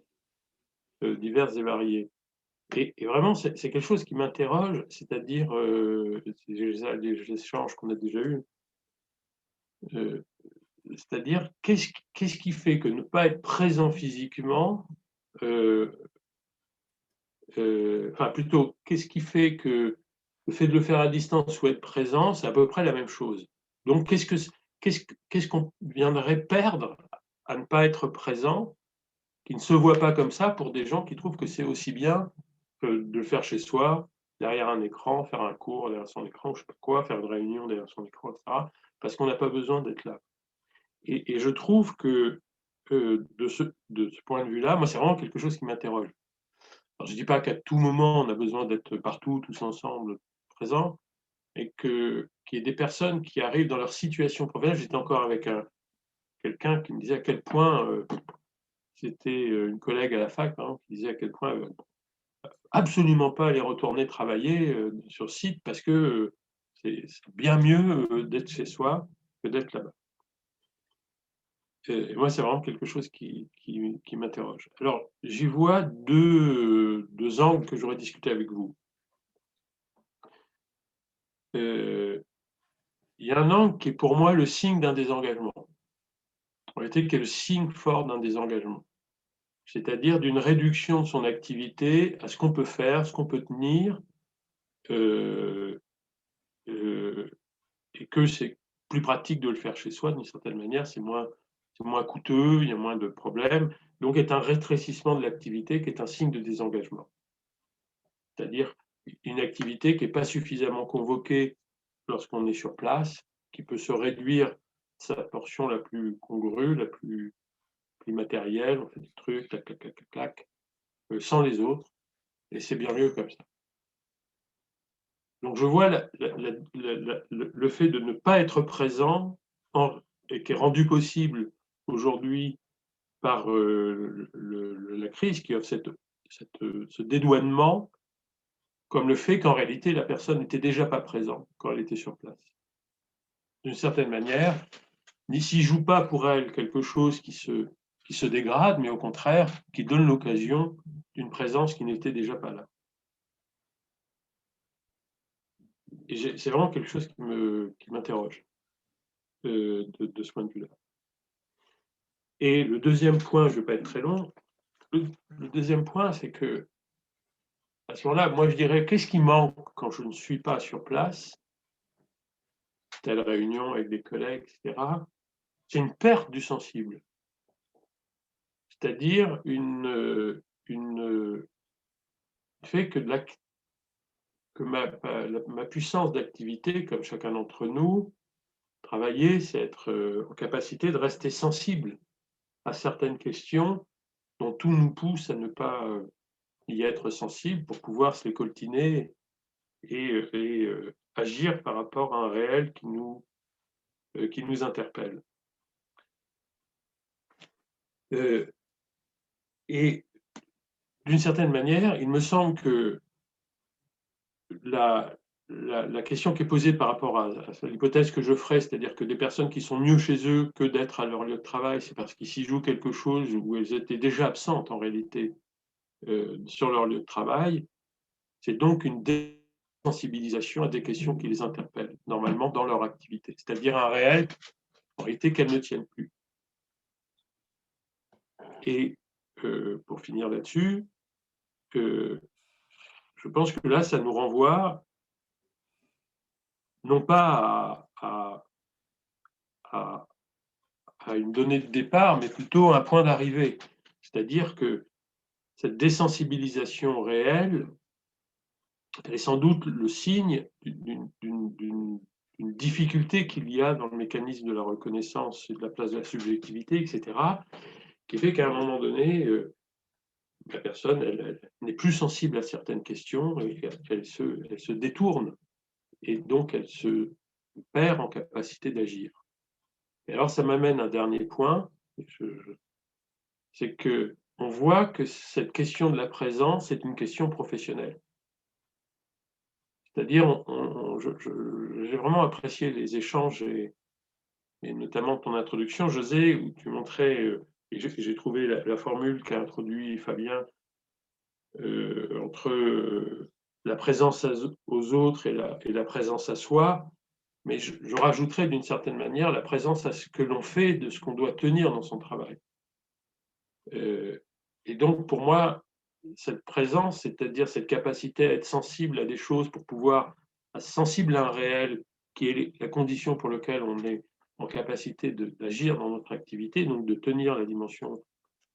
diverses et variées. Et vraiment, c'est quelque chose qui m'interroge, c'est-à-dire les échanges qu'on a déjà eus, c'est-à-dire qu'est-ce qui fait que ne pas être présent physiquement, enfin plutôt, qu'est-ce qui fait que le fait de le faire à distance ou être présent, c'est à peu près la même chose. Donc, qu'est-ce qu'on viendrait perdre à ne pas être présent, qui ne se voit pas comme ça pour des gens qui trouvent que c'est aussi bien que de le faire chez soi, derrière un écran, faire un cours derrière son écran, je ne sais pas quoi, faire une réunion derrière son écran, etc., parce qu'on n'a pas besoin d'être là. Et je trouve que de ce point de vue-là, moi, c'est vraiment quelque chose qui m'interroge. Alors, je ne dis pas qu'à tout moment, on a besoin d'être partout, tous ensemble, présents, et qu'il y ait des personnes qui arrivent dans leur situation professionnelle. J'étais encore avec quelqu'un qui me disait à quel point, c'était une collègue à la fac, hein, qui disait à quel point absolument pas aller retourner travailler sur site parce que c'est bien mieux d'être chez soi que d'être là-bas. Et moi, c'est vraiment quelque chose qui m'interroge. Alors, j'y vois deux angles que j'aurais discuté avec vous. Il y a un angle qui est pour moi le signe d'un désengagement. En réalité, qui est le signe fort d'un désengagement. C'est-à-dire d'une réduction de son activité à ce qu'on peut faire, ce qu'on peut tenir, et que c'est plus pratique de le faire chez soi d'une certaine manière, c'est moins coûteux, il y a moins de problèmes, donc est un rétrécissement de l'activité qui est un signe de désengagement. C'est-à-dire une activité qui n'est pas suffisamment convoquée lorsqu'on est sur place, qui peut se réduire sa portion la plus congrue, la plus matérielle, on fait des trucs, clac, clac, clac, clac, sans les autres, et c'est bien mieux comme ça. Donc je vois le fait de ne pas être présent, et qui est rendu possible aujourd'hui par la crise, qui offre ce dédouanement, comme le fait qu'en réalité la personne n'était déjà pas présente quand elle était sur place. D'une certaine manière, n'ici joue pas pour elle quelque chose qui se dégrade, mais au contraire, qui donne l'occasion d'une présence qui n'était déjà pas là. Et c'est vraiment quelque chose qui m'interroge de ce point de vue-là. Et le deuxième point, je ne vais pas être très long, le deuxième point, c'est que à ce moment-là, moi je dirais, qu'est-ce qui manque quand je ne suis pas sur place, telle réunion avec des collègues, etc. C'est une perte du sensible. C'est-à-dire fait que ma puissance d'activité, comme chacun d'entre nous, travailler, c'est être en capacité de rester sensible à certaines questions dont tout nous pousse à ne pas y être sensible pour pouvoir se les coltiner et agir par rapport à un réel qui nous interpelle. Et d'une certaine manière, il me semble que la question qui est posée par rapport à l'hypothèse que je ferai, c'est-à-dire que des personnes qui sont mieux chez eux que d'être à leur lieu de travail, c'est parce qu'ils s'y jouent quelque chose où elles étaient déjà absentes en réalité sur leur lieu de travail. C'est donc une désensibilisation à des questions qui les interpellent normalement dans leur activité, c'est-à-dire un réel en réalité qu'elles ne tiennent plus. Et pour finir là-dessus, je pense que là, ça nous renvoie non pas à une donnée de départ, mais plutôt à un point d'arrivée. C'est-à-dire que cette désensibilisation réelle, elle est sans doute le signe d'une difficulté qu'il y a dans le mécanisme de la reconnaissance et de la place de la subjectivité, etc., qui fait qu'à un moment donné, la personne elle n'est plus sensible à certaines questions et elle se détourne et donc elle se perd en capacité d'agir. Et alors ça m'amène à un dernier point, c'est qu'on voit que cette question de la présence est une question professionnelle. C'est-à-dire, j'ai vraiment apprécié les échanges et notamment ton introduction, José, où tu montrais, et j'ai trouvé la formule qu'a introduit Fabien, entre la présence aux autres et la présence à soi, mais je rajouterais d'une certaine manière la présence à ce que l'on fait de ce qu'on doit tenir dans son travail. Et donc, pour moi, cette présence, c'est-à-dire cette capacité à être sensible à des choses pour pouvoir être sensible à un réel qui est la condition pour laquelle on est en capacité d'agir dans notre activité, donc de tenir la dimension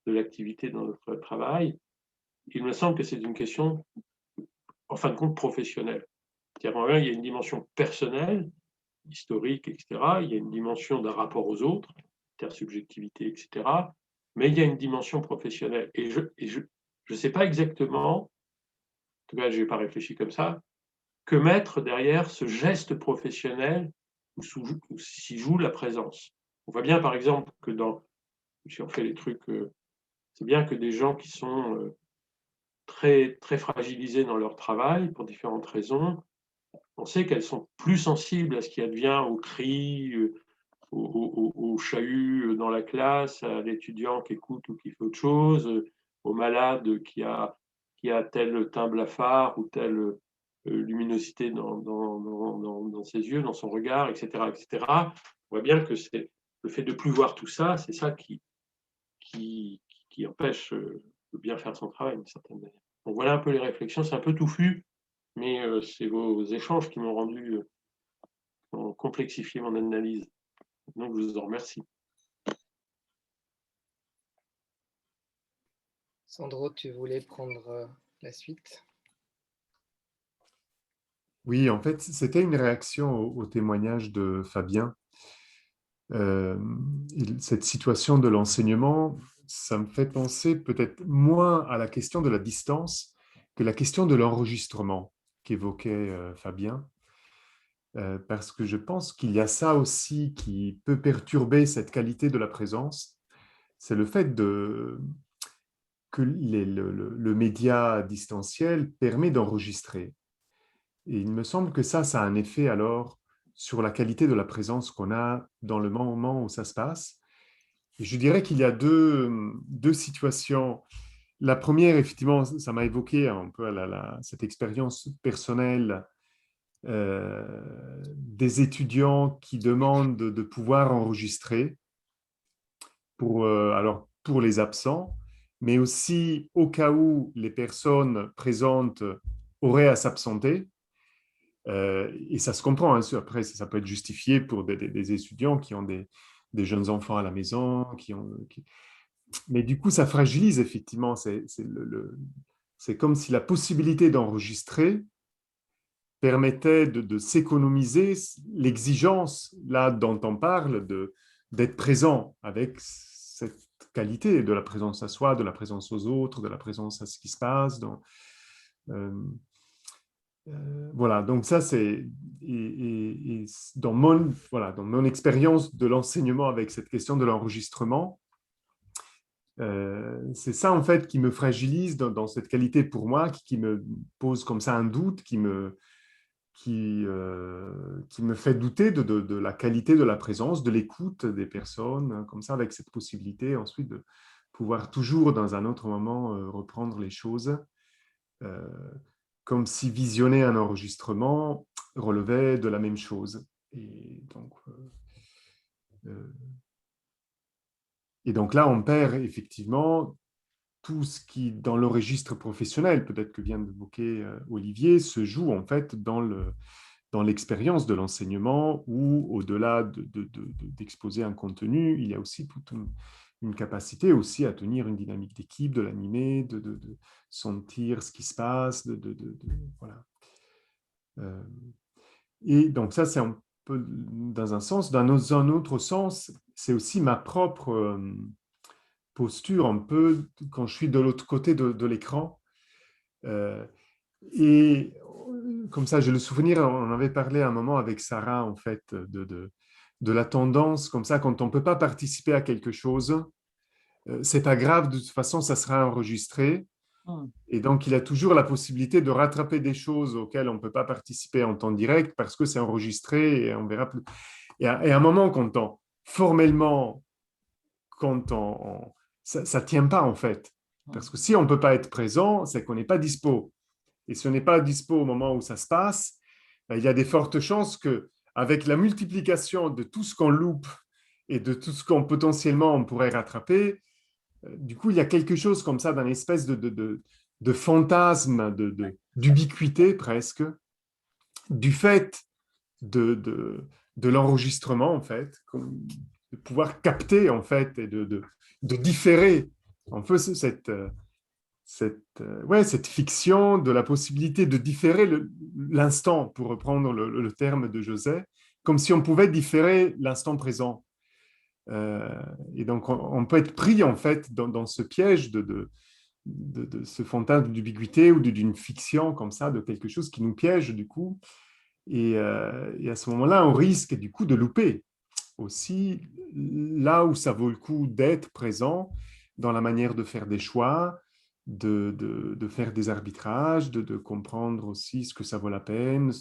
de l'activité dans notre travail, il me semble que c'est une question, en fin de compte, professionnelle. C'est-à-dire, il y a une dimension personnelle, historique, etc. Il y a une dimension d'un rapport aux autres, intersubjectivité, etc. mais il y a une dimension professionnelle. Et je ne sais pas exactement, en tout cas, je n'ai pas réfléchi comme ça, que mettre derrière ce geste professionnel où s'y joue la présence. On voit bien, par exemple, que si on fait les trucs, c'est bien que des gens qui sont très, très fragilisés dans leur travail, pour différentes raisons, on sait qu'elles sont plus sensibles à ce qui advient aux cris, aux chahuts dans la classe, à l'étudiant qui écoute ou qui fait autre chose, au malade qui a tel teint blafard ou telle luminosité dans ses yeux, dans son regard, etc., etc. On voit bien que c'est le fait de ne plus voir tout ça, c'est ça qui empêche de bien faire son travail d'une certaine manière. Donc voilà un peu les réflexions, c'est un peu touffu, mais c'est vos échanges qui m'ont rendu, ont complexifié mon analyse. Donc je vous en remercie. Sandro, tu voulais prendre la suite? Oui, en fait, c'était une réaction au témoignage de Fabien. Cette situation de l'enseignement, ça me fait penser peut-être moins à la question de la distance que la question de l'enregistrement qu'évoquait Fabien. Parce que je pense qu'il y a ça aussi qui peut perturber cette qualité de la présence. C'est le fait que le média distanciel permet d'enregistrer. Et il me semble que ça a un effet alors sur la qualité de la présence qu'on a dans le moment où ça se passe. Et je dirais qu'il y a deux situations. La première, effectivement, ça m'a évoqué un peu cette expérience personnelle des étudiants qui demandent de pouvoir enregistrer pour les absents, mais aussi au cas où les personnes présentes auraient à s'absenter. Et ça se comprend, hein. Après, ça peut être justifié pour des étudiants qui ont des jeunes enfants à la maison. Mais du coup, ça fragilise effectivement. C'est comme si la possibilité d'enregistrer permettait de s'économiser l'exigence, là, dont on parle, d'être présent avec cette qualité de la présence à soi, de la présence aux autres, de la présence à ce qui se passe. Voilà, donc ça, c'est dans mon expérience de l'enseignement avec cette question de l'enregistrement, c'est ça, en fait, qui me fragilise dans cette qualité pour moi, qui me pose comme ça un doute, qui me fait douter de la qualité de la présence, de l'écoute des personnes, comme ça, avec cette possibilité ensuite de pouvoir toujours, dans un autre moment, reprendre les choses, comme si visionner un enregistrement relevait de la même chose. Et donc là, on perd effectivement tout ce qui, dans le registre professionnel, peut-être que vient d'évoquer Olivier, se joue en fait dans l'expérience de l'enseignement où, au-delà d'exposer un contenu, il y a aussi toute une capacité aussi à tenir une dynamique d'équipe, de l'animer, de sentir ce qui se passe, voilà. Et donc ça, c'est un peu dans un sens. Dans un autre sens, c'est aussi ma propre posture un peu quand je suis de l'autre côté de l'écran. Et comme ça, j'ai le souvenir, on avait parlé à un moment avec Sarah, en fait, de la tendance, comme ça, quand on ne peut pas participer à quelque chose, c'est pas grave, de toute façon, ça sera enregistré. Et donc, il a toujours la possibilité de rattraper des choses auxquelles on ne peut pas participer en temps direct parce que c'est enregistré et on verra plus. Et à un moment, formellement, ça ne tient pas, en fait. Parce que si on ne peut pas être présent, c'est qu'on n'est pas dispo. Et si on n'est pas dispo au moment où ça se passe, il y a des fortes chances qu'avec la multiplication de tout ce qu'on loupe et de tout ce qu'on potentiellement on pourrait rattraper, du coup, il y a quelque chose comme ça, d'une espèce de fantasme, d'ubiquité presque, du fait de l'enregistrement, en fait, de pouvoir capter, en fait, et de différer un peu cette fiction de la possibilité de différer l'instant, pour reprendre le terme de José, comme si on pouvait différer l'instant présent. Et donc, on peut être pris en fait dans ce piège de ce fantasme d'ubiquité ou d'une fiction comme ça, de quelque chose qui nous piège du coup. Et à ce moment-là, on risque du coup de louper aussi là où ça vaut le coup d'être présent dans la manière de faire des choix, de faire des arbitrages, de comprendre aussi ce que ça vaut la peine,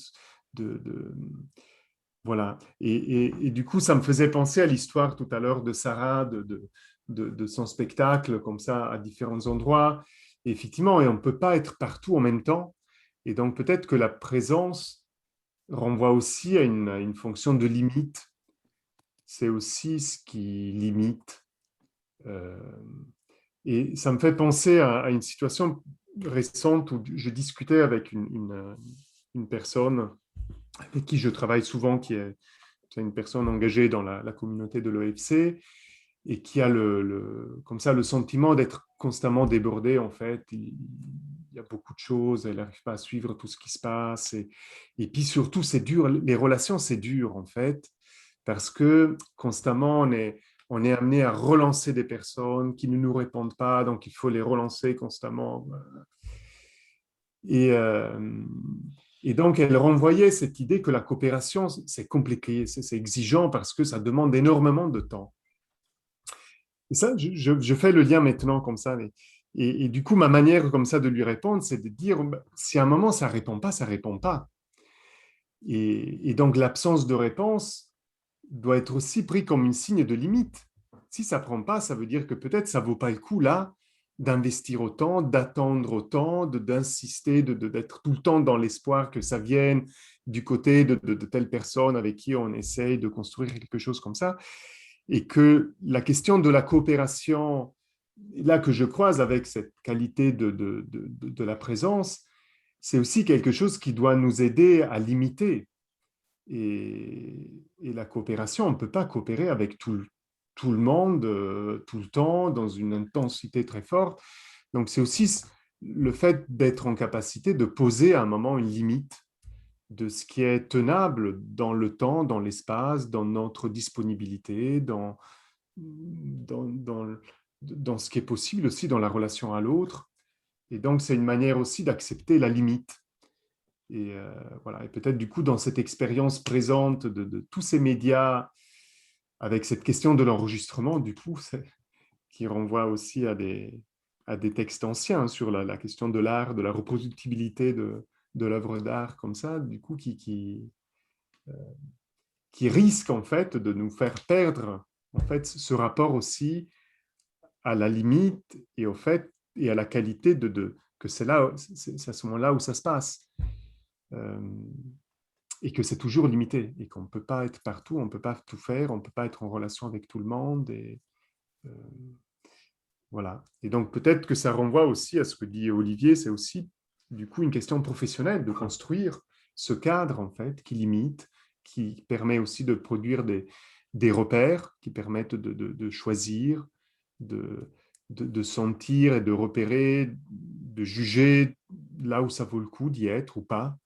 voilà. Et du coup, ça me faisait penser à l'histoire tout à l'heure de Sarah, de son spectacle comme ça à différents endroits. Et effectivement, et on ne peut pas être partout en même temps. Et donc peut-être que la présence renvoie aussi à une fonction de limite. C'est aussi ce qui limite. Et ça me fait penser à une situation récente où je discutais avec une personne avec qui je travaille souvent, qui est une personne engagée dans la communauté de l'OFC et qui a comme ça, le sentiment d'être constamment débordée. En fait, il y a beaucoup de choses, elle n'arrive pas à suivre tout ce qui se passe. Et puis surtout, c'est dur, les relations, c'est dur en fait, parce que constamment, on est amené à relancer des personnes qui ne nous répondent pas, donc il faut les relancer constamment. Et donc, elle renvoyait cette idée que la coopération, c'est compliqué, c'est exigeant parce que ça demande énormément de temps. Et ça, je fais le lien maintenant comme ça. Et du coup, ma manière comme ça de lui répondre, c'est de dire, si à un moment ça ne répond pas, ça ne répond pas. Et donc, l'absence de réponse doit être aussi pris comme un signe de limite. Si ça ne prend pas, ça veut dire que peut-être ça ne vaut pas le coup là d'investir autant, d'attendre autant, d'insister, d'être tout le temps dans l'espoir que ça vienne du côté de telle personne avec qui on essaye de construire quelque chose comme ça. Et que la question de la coopération, là que je croise avec cette qualité de la présence, c'est aussi quelque chose qui doit nous aider à limiter. Et la coopération, on ne peut pas coopérer avec tout le monde, tout le temps, dans une intensité très forte. Donc, c'est aussi le fait d'être en capacité de poser à un moment une limite de ce qui est tenable dans le temps, dans l'espace, dans notre disponibilité, dans ce qui est possible aussi dans la relation à l'autre. Et donc, c'est une manière aussi d'accepter la limite. Et voilà. Et peut-être du coup, dans cette expérience présente de tous ces médias, avec cette question de l'enregistrement, du coup, qui renvoie aussi à des textes anciens sur la question de l'art, de la reproductibilité de l'œuvre d'art, comme ça, du coup, qui risque en fait de nous faire perdre en fait ce rapport aussi à la limite et au fait et à la qualité que c'est là, c'est à ce moment-là où ça se passe. Et que c'est toujours limité et qu'on ne peut pas être partout, on ne peut pas tout faire, on ne peut pas être en relation avec tout le monde. Et voilà. Et donc peut-être que ça renvoie aussi à ce que dit Olivier, c'est aussi du coup une question professionnelle de construire ce cadre en fait qui limite, qui permet aussi de produire des repères, qui permettent de choisir, de sentir et de repérer, de juger là où ça vaut le coup d'y être ou pas.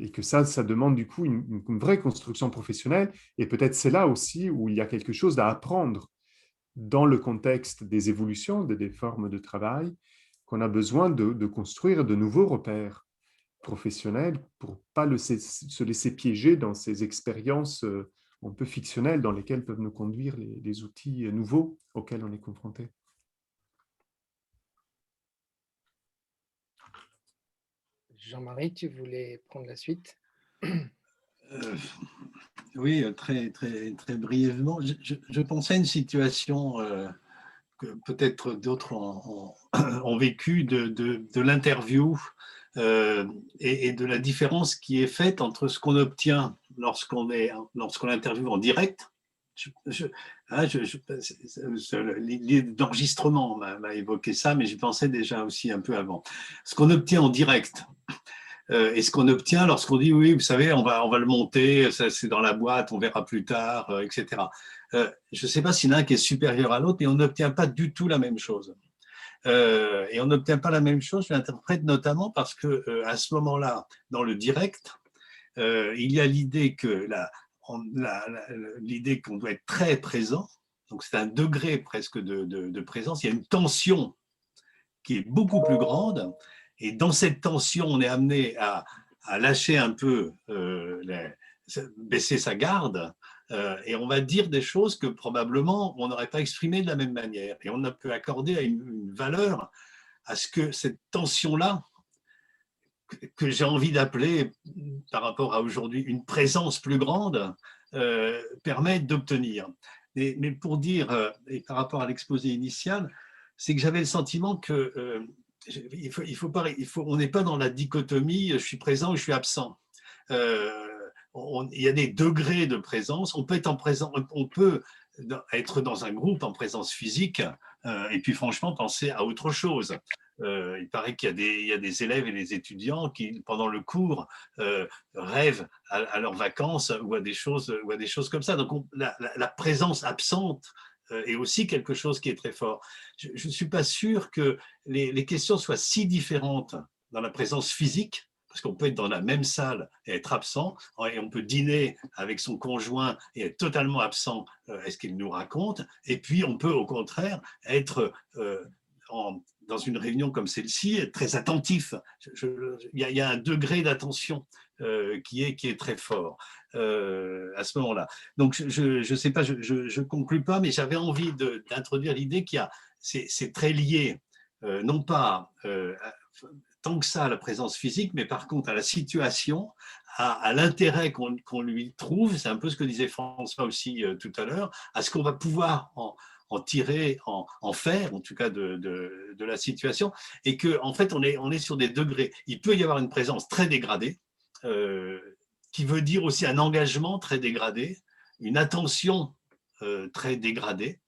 Et que ça demande du coup une vraie construction professionnelle. Et peut-être c'est là aussi où il y a quelque chose à apprendre dans le contexte des évolutions, des formes de travail, qu'on a besoin de construire de nouveaux repères professionnels pour ne pas se laisser piéger dans ces expériences un peu fictionnelles dans lesquelles peuvent nous conduire les outils nouveaux auxquels on est confronté. Jean-Marie, tu voulais prendre la suite? Oui, très, très, très brièvement. Je pensais à une situation que peut-être d'autres ont vécu de l'interview et de la différence qui est faite entre ce qu'on obtient lorsqu'on interviewe en direct. L'idée d'enregistrement m'a évoqué ça, mais j'y pensais déjà aussi un peu avant. Ce qu'on obtient en direct et ce qu'on obtient lorsqu'on dit oui, vous savez, on va le monter, c'est dans la boîte, on verra plus tard, etc. Je ne sais pas s'il y en a un qui est supérieur à l'autre, mais on n'obtient pas du tout la même chose. Et on n'obtient pas la même chose, je l'interprète notamment parce que à ce moment-là, dans le direct, il y a l'idée que l'idée qu'on doit être très présent, donc c'est un degré presque de présence, il y a une tension qui est beaucoup plus grande, et dans cette tension, on est amené à lâcher un peu, baisser sa garde, et on va dire des choses que probablement on n'aurait pas exprimées de la même manière, et on peut accorder une valeur à ce que cette tension-là, que j'ai envie d'appeler, par rapport à aujourd'hui, une présence plus grande, permet d'obtenir. Mais pour dire, et par rapport à l'exposé initial, c'est que j'avais le sentiment que on n'est pas dans la dichotomie je suis présent ou je suis absent. Il y a des degrés de présence. On peut être dans un groupe en présence physique et puis franchement penser à autre chose. Il paraît qu'il y a des élèves et des étudiants qui, pendant le cours, rêvent à leurs vacances ou à des choses comme ça. Donc la présence absente est aussi quelque chose qui est très fort. Je ne suis pas sûr que les questions soient si différentes dans la présence physique, parce qu'on peut être dans la même salle et être absent, et on peut dîner avec son conjoint et être totalement absent, est-ce qu'il nous raconte, et puis on peut au contraire être dans une réunion comme celle-ci, être très attentif. Il y a un degré d'attention qui est très fort à ce moment-là. Donc je sais pas, je conclue pas, mais j'avais envie d'introduire l'idée c'est très lié, non pas tant que ça à la présence physique, mais par contre à la situation, à l'intérêt qu'on lui trouve, c'est un peu ce que disait François aussi tout à l'heure, à ce qu'on va pouvoir en tirer, en faire, en tout cas de la situation, et qu'en fait on est sur des degrés. Il peut y avoir une présence très dégradée, qui veut dire aussi un engagement très dégradé, une attention très dégradée.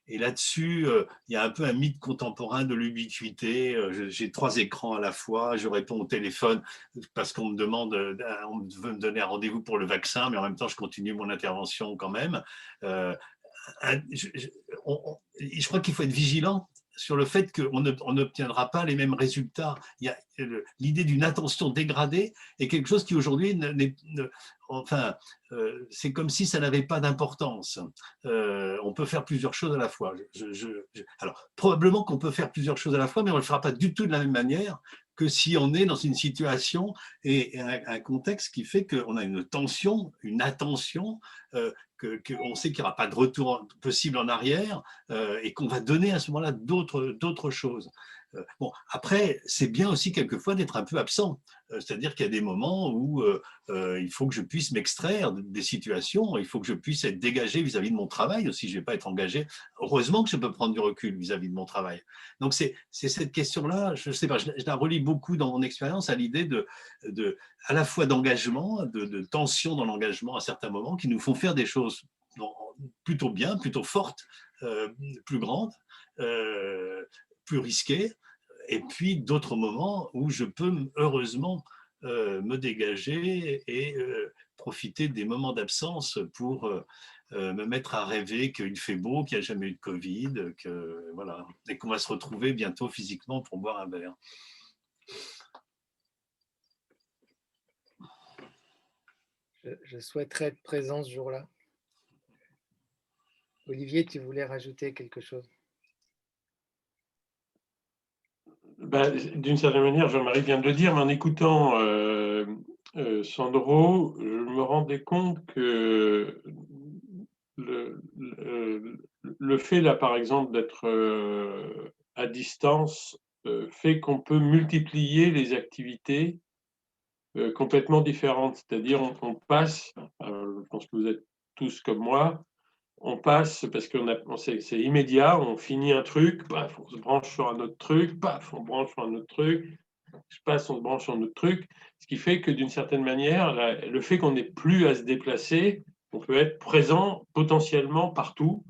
Et là-dessus, il y a un peu un mythe contemporain de l'ubiquité. J'ai 3 écrans à la fois, je réponds au téléphone parce qu'on me demande, on veut me donner un rendez-vous pour le vaccin, mais en même temps, je continue mon intervention quand même. Je crois qu'il faut être vigilant sur le fait qu'on n'obtiendra pas les mêmes résultats. L'idée d'une attention dégradée est quelque chose qui aujourd'hui c'est comme si ça n'avait pas d'importance. On peut faire plusieurs choses à la fois. Alors, probablement qu'on peut faire plusieurs choses à la fois, mais on ne le fera pas du tout de la même manière que si on est dans une situation et un contexte qui fait qu'on a une tension, une attention, qu'on sait qu'il n'y aura pas de retour possible en arrière et qu'on va donner à ce moment-là d'autres choses. Bon, après, c'est bien aussi quelquefois d'être un peu absent. C'est-à-dire qu'il y a des moments où il faut que je puisse m'extraire des situations, il faut que je puisse être dégagé vis-à-vis de mon travail aussi, je ne vais pas être engagé. Heureusement que je peux prendre du recul vis-à-vis de mon travail. Donc c'est cette question-là, je ne sais pas, je la relie beaucoup dans mon expérience à l'idée à la fois d'engagement, de tension dans l'engagement à certains moments qui nous font faire des choses plutôt bien, plutôt fortes, plus grandes, plus risquées, et puis d'autres moments où je peux heureusement me dégager et profiter des moments d'absence pour me mettre à rêver qu'il fait beau, qu'il n'y a jamais eu de Covid, voilà, et qu'on va se retrouver bientôt physiquement pour boire un verre. Je souhaiterais être présent ce jour-là. Olivier, tu voulais rajouter quelque chose? D'une certaine manière, Jean-Marie vient de le dire, mais en écoutant Sandro, je me rendais compte que le fait, là, par exemple, d'être à distance fait qu'on peut multiplier les activités complètement différentes. C'est-à-dire, on passe, je pense que vous êtes tous comme moi, on passe parce que c'est immédiat, on finit un truc, paf, on se branche sur un autre truc, paf, on branche sur un autre truc, on se branche sur un autre truc, ce qui fait que d'une certaine manière, le fait qu'on n'ait plus à se déplacer, on peut être présent potentiellement partout,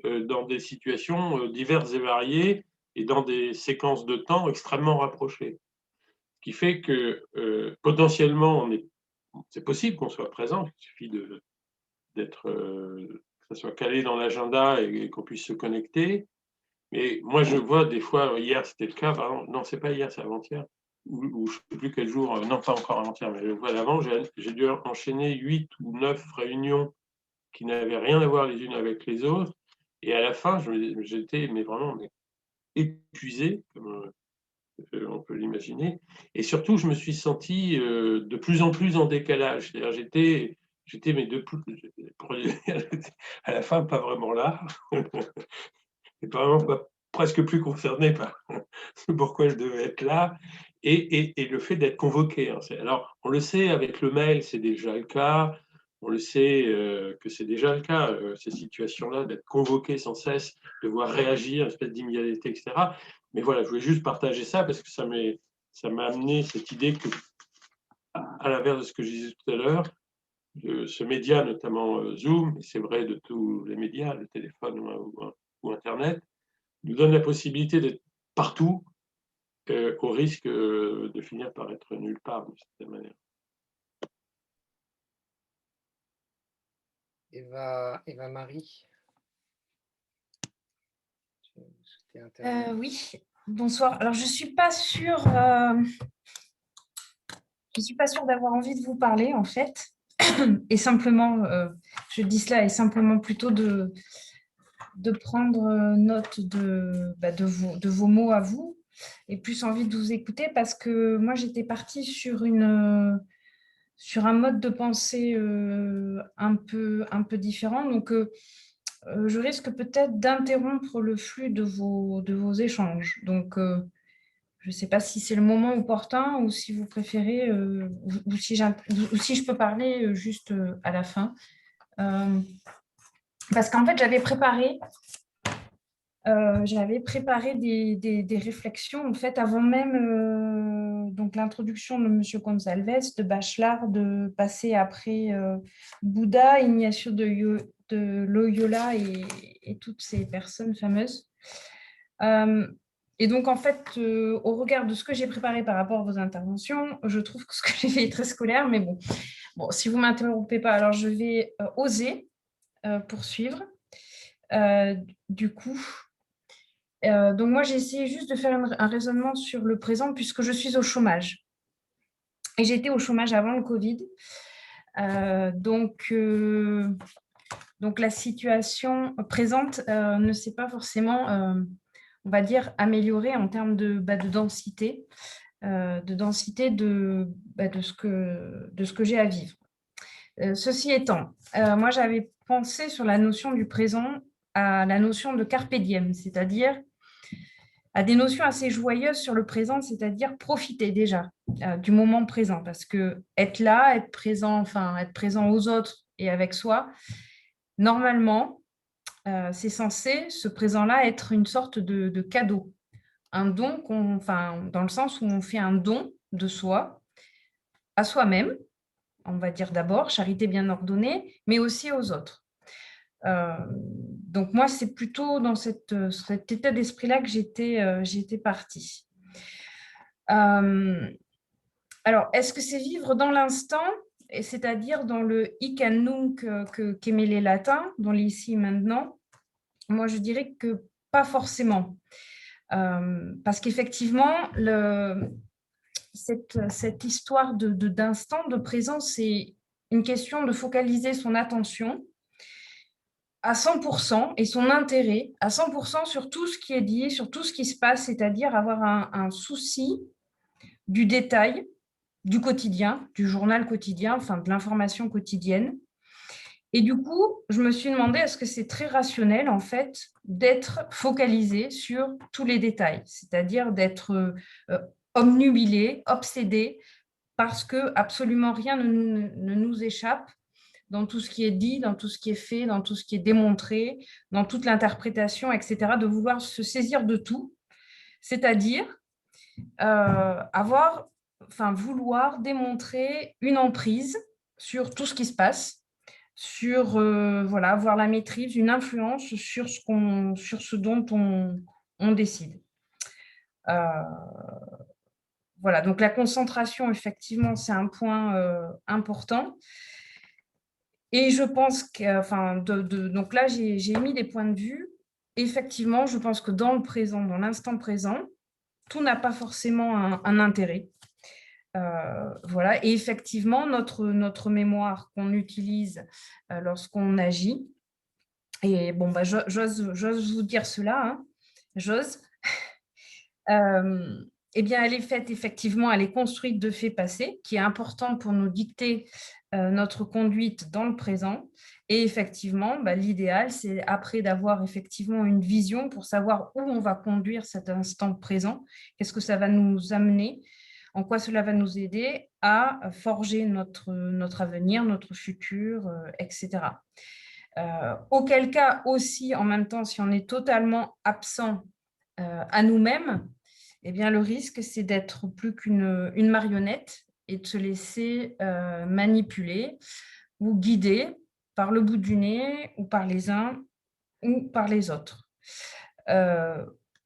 dans des situations diverses et variées et dans des séquences de temps extrêmement rapprochées. Ce qui fait que potentiellement, c'est possible qu'on soit présent, il suffit d'être... que ça soit calé dans l'agenda et qu'on puisse se connecter. Mais moi, je vois des fois, hier, c'était le cas, non, c'est pas hier, c'est avant-hier, ou je ne sais plus quel jour, non pas encore avant-hier, mais le fois d'avant, j'ai dû enchaîner 8 ou 9 réunions qui n'avaient rien à voir les unes avec les autres. Et à la fin, j'étais vraiment épuisé, comme on peut l'imaginer. Et surtout, je me suis senti de plus en plus en décalage. C'est-à-dire, j'étais mais à la fin, pas vraiment là. Et presque plus concerné par pourquoi je devais être là. Et le fait d'être convoqué. Alors, on le sait, avec le mail, c'est déjà le cas. On le sait que c'est déjà le cas, ces situations-là, d'être convoqué sans cesse, de devoir réagir, une espèce d'immédiateté, etc. Mais voilà, je voulais juste partager ça parce que ça m'a amené cette idée que, à l'inverse de ce que je disais tout à l'heure, ce média, notamment Zoom, et c'est vrai de tous les médias, le téléphone ou Internet, nous donne la possibilité d'être partout, au risque de finir par être nulle part, d'une certaine manière. Eva Marie. Oui, bonsoir. Alors, je ne suis pas sûre, d'avoir envie de vous parler, en fait. Et simplement, je dis cela, et simplement plutôt de prendre note de vos mots à vous, et plus envie de vous écouter, parce que moi, j'étais partie sur un mode de pensée un peu différent. Donc, je risque peut-être d'interrompre le flux de vos échanges. Donc, je ne sais pas si c'est le moment opportun ou si vous préférez, ou si je peux parler juste à la fin. Parce qu'en fait, j'avais préparé des réflexions en fait, avant même donc l'introduction de M. Gonzalez, de Bachelard, de passer après Bouddha, Ignacio de Loyola et toutes ces personnes fameuses. Et donc, en fait, au regard de ce que j'ai préparé par rapport à vos interventions, je trouve que ce que j'ai fait est très scolaire, mais bon, si vous ne m'interrompez pas, alors je vais oser poursuivre. Du coup, donc moi, j'ai essayé juste de faire un raisonnement sur le présent puisque je suis au chômage. Et j'étais au chômage avant le Covid. Donc, la situation présente ne s'est pas forcément, on va dire, améliorée en termes de densité, de ce que j'ai à vivre. Ceci étant, moi, j'avais pensé sur la notion du présent à la notion de carpe diem, c'est-à-dire à des notions assez joyeuses sur le présent, c'est-à-dire profiter déjà du moment présent, parce que être là, être présent aux autres et avec soi, normalement, c'est censé, ce présent-là, être une sorte de cadeau, un don, dans le sens où on fait un don de soi à soi-même, on va dire d'abord, charité bien ordonnée, mais aussi aux autres. Donc moi, c'est plutôt dans cet état d'esprit-là que j'étais partie. Alors, est-ce que c'est vivre dans l'instant, c'est-à-dire dans le hic et nunc qu'aimaient les latins, dans l'ici et maintenant? Moi, je dirais que pas forcément. Parce qu'effectivement, cette histoire d'instant, de présent, c'est une question de focaliser son attention à 100% et son intérêt à 100% sur tout ce qui est dit, sur tout ce qui se passe, c'est-à-dire avoir un souci du détail, du quotidien, du journal quotidien, enfin de l'information quotidienne. Et du coup, je me suis demandé, est-ce que c'est très rationnel, en fait, d'être focalisé sur tous les détails, c'est-à-dire d'être obnubilé, obsédé, parce que absolument rien ne nous échappe dans tout ce qui est dit, dans tout ce qui est fait, dans tout ce qui est démontré, dans toute l'interprétation, etc., de vouloir se saisir de tout, c'est-à-dire vouloir démontrer une emprise sur tout ce qui se passe, sur avoir la maîtrise, une influence sur ce dont on décide. Voilà, donc la concentration, effectivement, c'est un point important. Et je pense que, donc là, j'ai mis des points de vue. Effectivement, je pense que dans le présent, dans l'instant présent, tout n'a pas forcément un intérêt. Voilà. Et effectivement, notre mémoire qu'on utilise lorsqu'on agit, et bon, bah, j'ose vous dire cela, hein, j'ose, eh bien, elle est faite effectivement, elle est construite de faits passés, qui est important pour nous dicter notre conduite dans le présent. Et effectivement, bah, l'idéal, c'est après d'avoir effectivement une vision pour savoir où on va conduire cet instant présent, qu'est-ce que ça va nous amener, en quoi cela va nous aider à forger notre avenir, notre futur, etc. Auquel cas aussi, en même temps, si on est totalement absent à nous-mêmes, eh bien, le risque, c'est d'être plus qu'une marionnette et de se laisser manipuler ou guider par le bout du nez ou par les uns ou par les autres.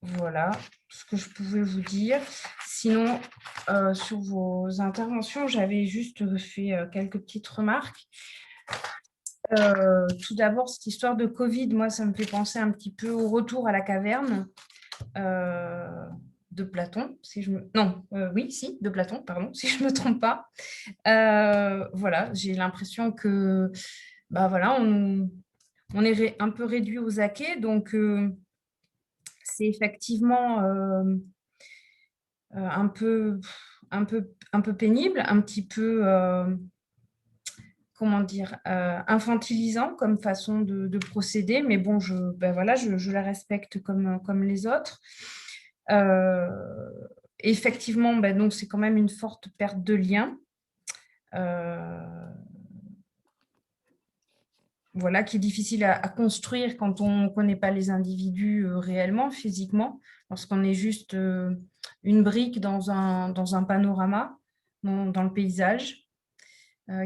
Voilà ce que je pouvais vous dire. Sinon, sur vos interventions, j'avais juste fait quelques petites remarques. Tout d'abord, cette histoire de Covid, moi, ça me fait penser un petit peu au retour à la caverne de Platon, de Platon, pardon, si je ne me trompe pas. Voilà, j'ai l'impression que voilà, on est un peu réduit aux acquets, donc c'est effectivement un peu pénible, un petit peu comment dire, infantilisant comme façon de procéder, mais bon, je la respecte comme les autres. Effectivement, donc c'est quand même une forte perte de lien. Voilà, qui est difficile à construire quand on ne connaît pas les individus réellement, physiquement, lorsqu'on est juste une brique dans un panorama, dans le paysage.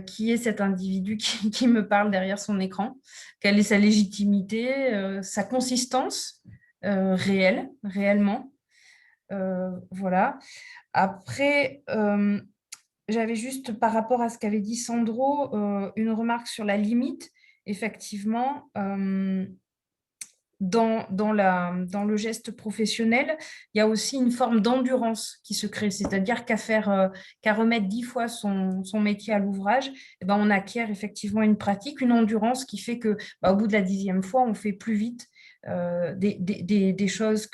Qui est cet individu qui me parle derrière son écran, quelle est sa légitimité, sa consistance réellement. Voilà. Après, j'avais juste par rapport à ce qu'avait dit Sandro, une remarque sur la limite. Effectivement, dans le geste professionnel, il y a aussi une forme d'endurance qui se crée, c'est-à-dire qu'à remettre 10 fois son métier à l'ouvrage, on acquiert effectivement une pratique, une endurance qui fait que, au bout de la 10e fois, on fait plus vite des choses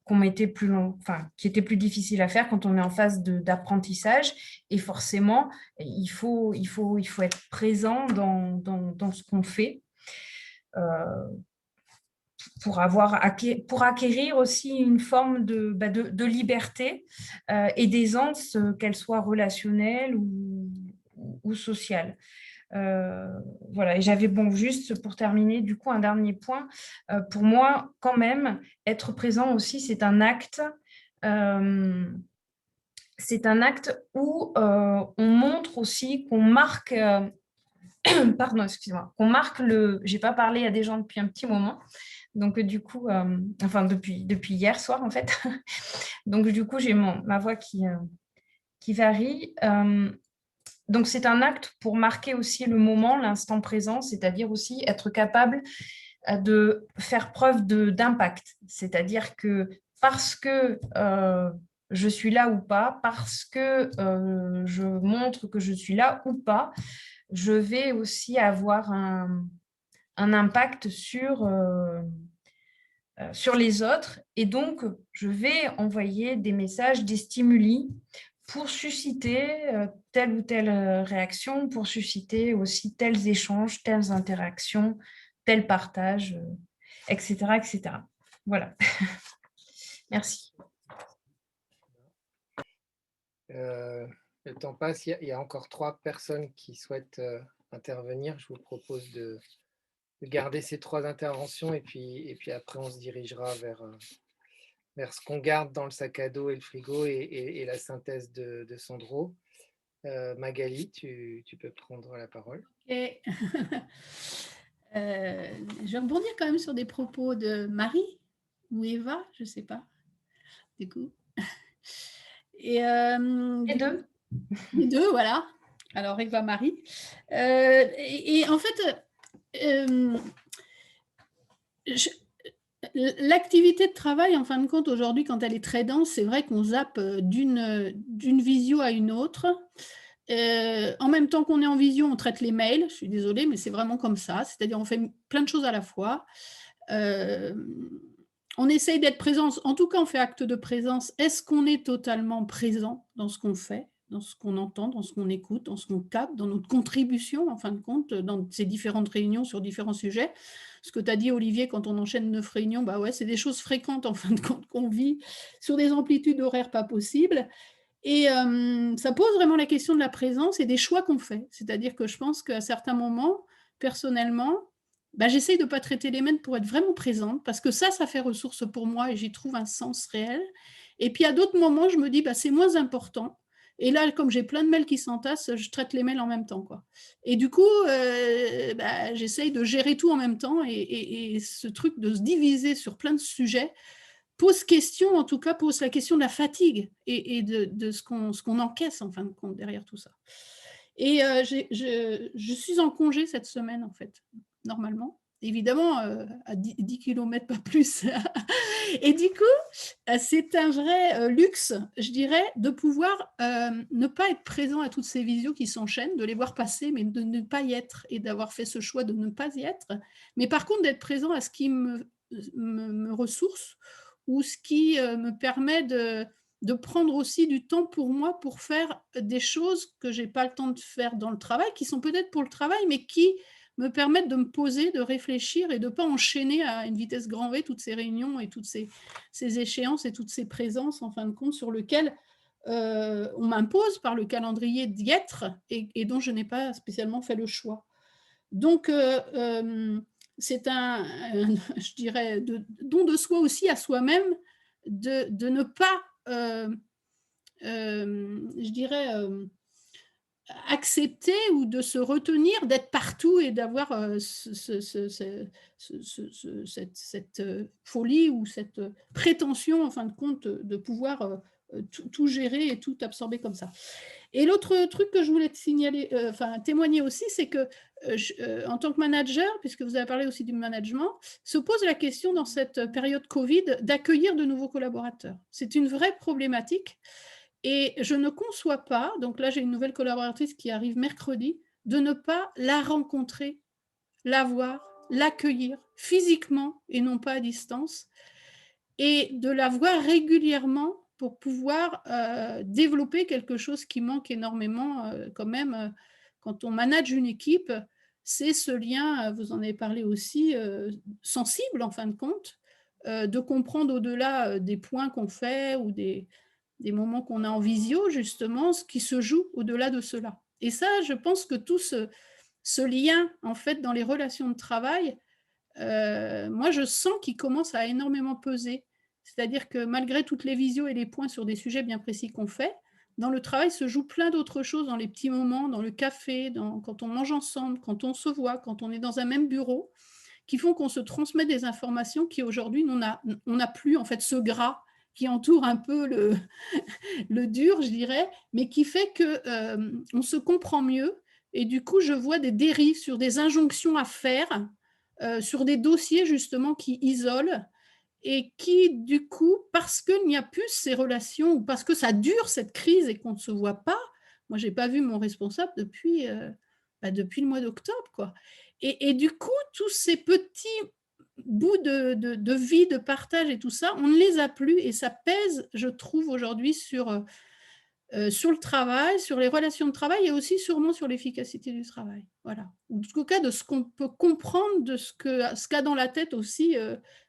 qu'on mettait plus long, qui étaient plus difficiles à faire quand on est en phase d'apprentissage. Et forcément, il faut être présent dans ce qu'on fait pour acquérir aussi une forme de liberté et d'aisance, qu'elle soit relationnelle ou sociale. Voilà, et j'avais juste pour terminer du coup un dernier point. Pour moi, quand même, être présent aussi, c'est un acte où on montre aussi qu'on marque pardon, excusez-moi, qu'on marque j'ai pas parlé à des gens depuis un petit moment, donc du coup depuis hier soir en fait. Donc du coup j'ai ma voix qui varie. Donc, c'est un acte pour marquer aussi le moment, l'instant présent, c'est-à-dire aussi être capable de faire preuve d'impact. C'est-à-dire que parce que je suis là ou pas, parce que je montre que je suis là ou pas, je vais aussi avoir un impact sur les autres. Et donc, je vais envoyer des messages, des stimuli pour susciter telle ou telle réaction, pour susciter aussi tels échanges, telles interactions, tel partage, etc., etc. Voilà. Merci. Le temps passe, il y a encore 3 personnes qui souhaitent intervenir. Je vous propose de garder ces 3 interventions et puis après on se dirigera vers ce qu'on garde dans le sac à dos et le frigo et la synthèse de Sandro. Magali, tu peux prendre la parole. Okay. Je vais rebondir quand même sur des propos de Marie ou Eva, je ne sais pas, du coup. Et, les deux. Les deux, voilà. Alors, Eva, Marie. Et en fait, l'activité de travail, en fin de compte, aujourd'hui, quand elle est très dense, c'est vrai qu'on zappe d'une visio à une autre. En même temps qu'on est en visio, on traite les mails. Je suis désolée, mais c'est vraiment comme ça. C'est-à-dire on fait plein de choses à la fois. On essaye d'être présent. En tout cas, on fait acte de présence. Est-ce qu'on est totalement présent dans ce qu'on fait, dans ce qu'on entend, dans ce qu'on écoute, dans ce qu'on capte, dans notre contribution, en fin de compte, dans ces différentes réunions sur différents sujets? Ce que tu as dit, Olivier, quand on enchaîne 9 réunions, bah ouais, c'est des choses fréquentes, en fin de compte, qu'on vit sur des amplitudes horaires pas possibles. Et ça pose vraiment la question de la présence et des choix qu'on fait. C'est-à-dire que je pense qu'à certains moments, personnellement, bah, j'essaye de ne pas traiter les mails pour être vraiment présente, parce que ça fait ressource pour moi et j'y trouve un sens réel. Et puis à d'autres moments, je me dis, bah, c'est moins important. Et là, comme j'ai plein de mails qui s'entassent, je traite les mails en même temps, quoi. Et du coup, bah, j'essaye de gérer tout en même temps. Et ce truc de se diviser sur plein de sujets pose question, en tout cas, pose la question de la fatigue et de ce qu'on encaisse, en fin de compte, derrière tout ça. Et je suis en congé cette semaine, en fait, normalement. Évidemment, à 10 km, pas plus. Et du coup, c'est un vrai luxe, je dirais, de pouvoir ne pas être présent à toutes ces visios qui s'enchaînent, de les voir passer, mais de ne pas y être, et d'avoir fait ce choix de ne pas y être. Mais par contre, d'être présent à ce qui me ressource, ou ce qui me permet de prendre aussi du temps pour moi pour faire des choses que je n'ai pas le temps de faire dans le travail, qui sont peut-être pour le travail, mais qui me permettent de me poser, de réfléchir et de ne pas enchaîner à une vitesse grand V toutes ces réunions et toutes ces échéances et toutes ces présences, en fin de compte, sur lesquelles on m'impose par le calendrier d'y être et dont je n'ai pas spécialement fait le choix. Donc, c'est je dirais, don de soi aussi à soi-même, de ne pas, je dirais, accepter ou de se retenir d'être partout et d'avoir cette folie ou cette prétention, en fin de compte, de pouvoir tout gérer et tout absorber comme ça. Et l'autre truc que je voulais te signaler, témoigner aussi, c'est que en tant que manager, puisque vous avez parlé aussi du management, se pose la question dans cette période Covid d'accueillir de nouveaux collaborateurs. C'est une vraie problématique et je ne conçois pas, donc là j'ai une nouvelle collaboratrice qui arrive mercredi, de ne pas la rencontrer, la voir, l'accueillir physiquement et non pas à distance, et de la voir régulièrement pour pouvoir développer quelque chose qui manque énormément quand même quand on manage une équipe, c'est ce lien, vous en avez parlé aussi, sensible en fin de compte, de comprendre au-delà des points qu'on fait ou des moments qu'on a en visio, justement, ce qui se joue au-delà de cela. Et ça, je pense que tout ce lien, en fait, dans les relations de travail, moi, je sens qu'il commence à énormément peser. C'est-à-dire que malgré toutes les visios et les points sur des sujets bien précis qu'on fait, dans le travail se joue plein d'autres choses, dans les petits moments, dans le café, quand on mange ensemble, quand on se voit, quand on est dans un même bureau, qui font qu'on se transmet des informations qui aujourd'hui, on n'a plus en fait ce gras qui entoure un peu le dur, je dirais, mais qui fait qu'on se comprend mieux. Et du coup, je vois des dérives sur des injonctions à faire, sur des dossiers justement qui isolent et qui, du coup, parce qu'il n'y a plus ces relations ou parce que ça dure cette crise et qu'on ne se voit pas, moi, je n'ai pas vu mon responsable depuis le mois d'octobre, quoi. Et du coup, tous ces petits bouts de vie, de partage et tout ça, on ne les a plus et ça pèse, je trouve, aujourd'hui sur le travail, sur les relations de travail et aussi sûrement sur l'efficacité du travail. Voilà. En tout cas, de ce qu'on peut comprendre, de ce qu'a dans la tête aussi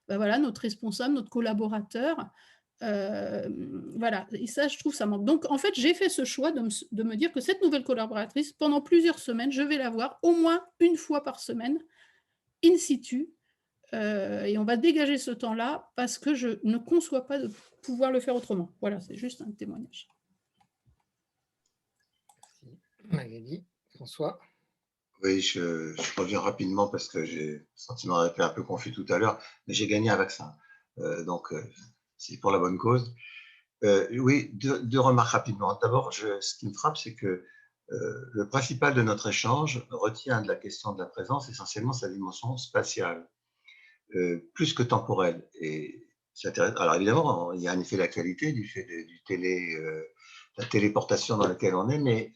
voilà, notre responsable, notre collaborateur. Voilà. Et ça, je trouve, ça manque. Donc, en fait, j'ai fait ce choix de me dire que cette nouvelle collaboratrice, pendant plusieurs semaines, je vais la voir au moins une fois par semaine, in situ. Et on va dégager ce temps-là parce que je ne conçois pas de pouvoir le faire autrement. Voilà, c'est juste un témoignage. Magali, François. Oui, je reviens rapidement parce que j'ai le sentiment d'avoir été un peu confus tout à l'heure, mais j'ai gagné un vaccin. Donc, c'est pour la bonne cause. Oui, deux remarques rapidement. D'abord, ce qui me frappe, c'est que le principal de notre échange retient de la question de la présence essentiellement sa dimension spatiale. plus que temporelle. Et c'est intéressant. Alors évidemment, il y a un effet d'actualité du fait la téléportation dans laquelle on est, mais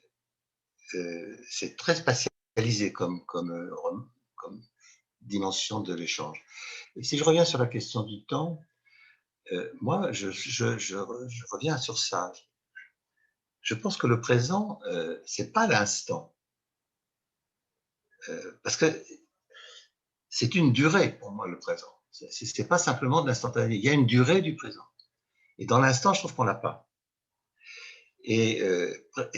c'est très spatialisé comme dimension de l'échange. Et si je reviens sur la question du temps, moi, je reviens sur ça. Je pense que le présent, c'est pas l'instant. Parce que c'est une durée pour moi, le présent. C'est pas simplement de l'instantané. Il y a une durée du présent. Et dans l'instant, je trouve qu'on l'a pas. Et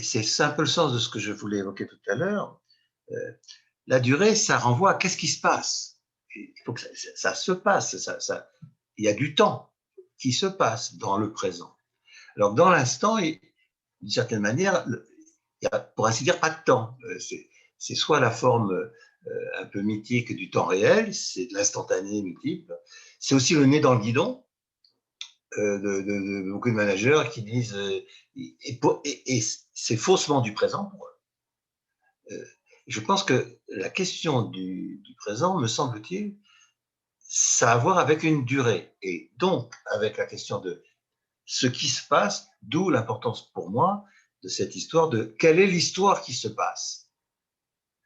c'est un peu le sens de ce que je voulais évoquer tout à l'heure. La durée, ça renvoie à qu'est-ce qui se passe. Il faut que ça se passe. Il y a du temps qui se passe dans le présent. Alors, dans l'instant, d'une certaine manière, il n'y a, pour ainsi dire, pas de temps. C'est soit la forme un peu mythique du temps réel, c'est de l'instantané multiple. C'est aussi le nez dans le guidon de beaucoup de managers qui disent, et c'est faussement du présent pour eux. Je pense que la question du présent, me semble-t-il, ça a à voir avec une durée, et donc avec la question de ce qui se passe, d'où l'importance pour moi de cette histoire de quelle est l'histoire qui se passe,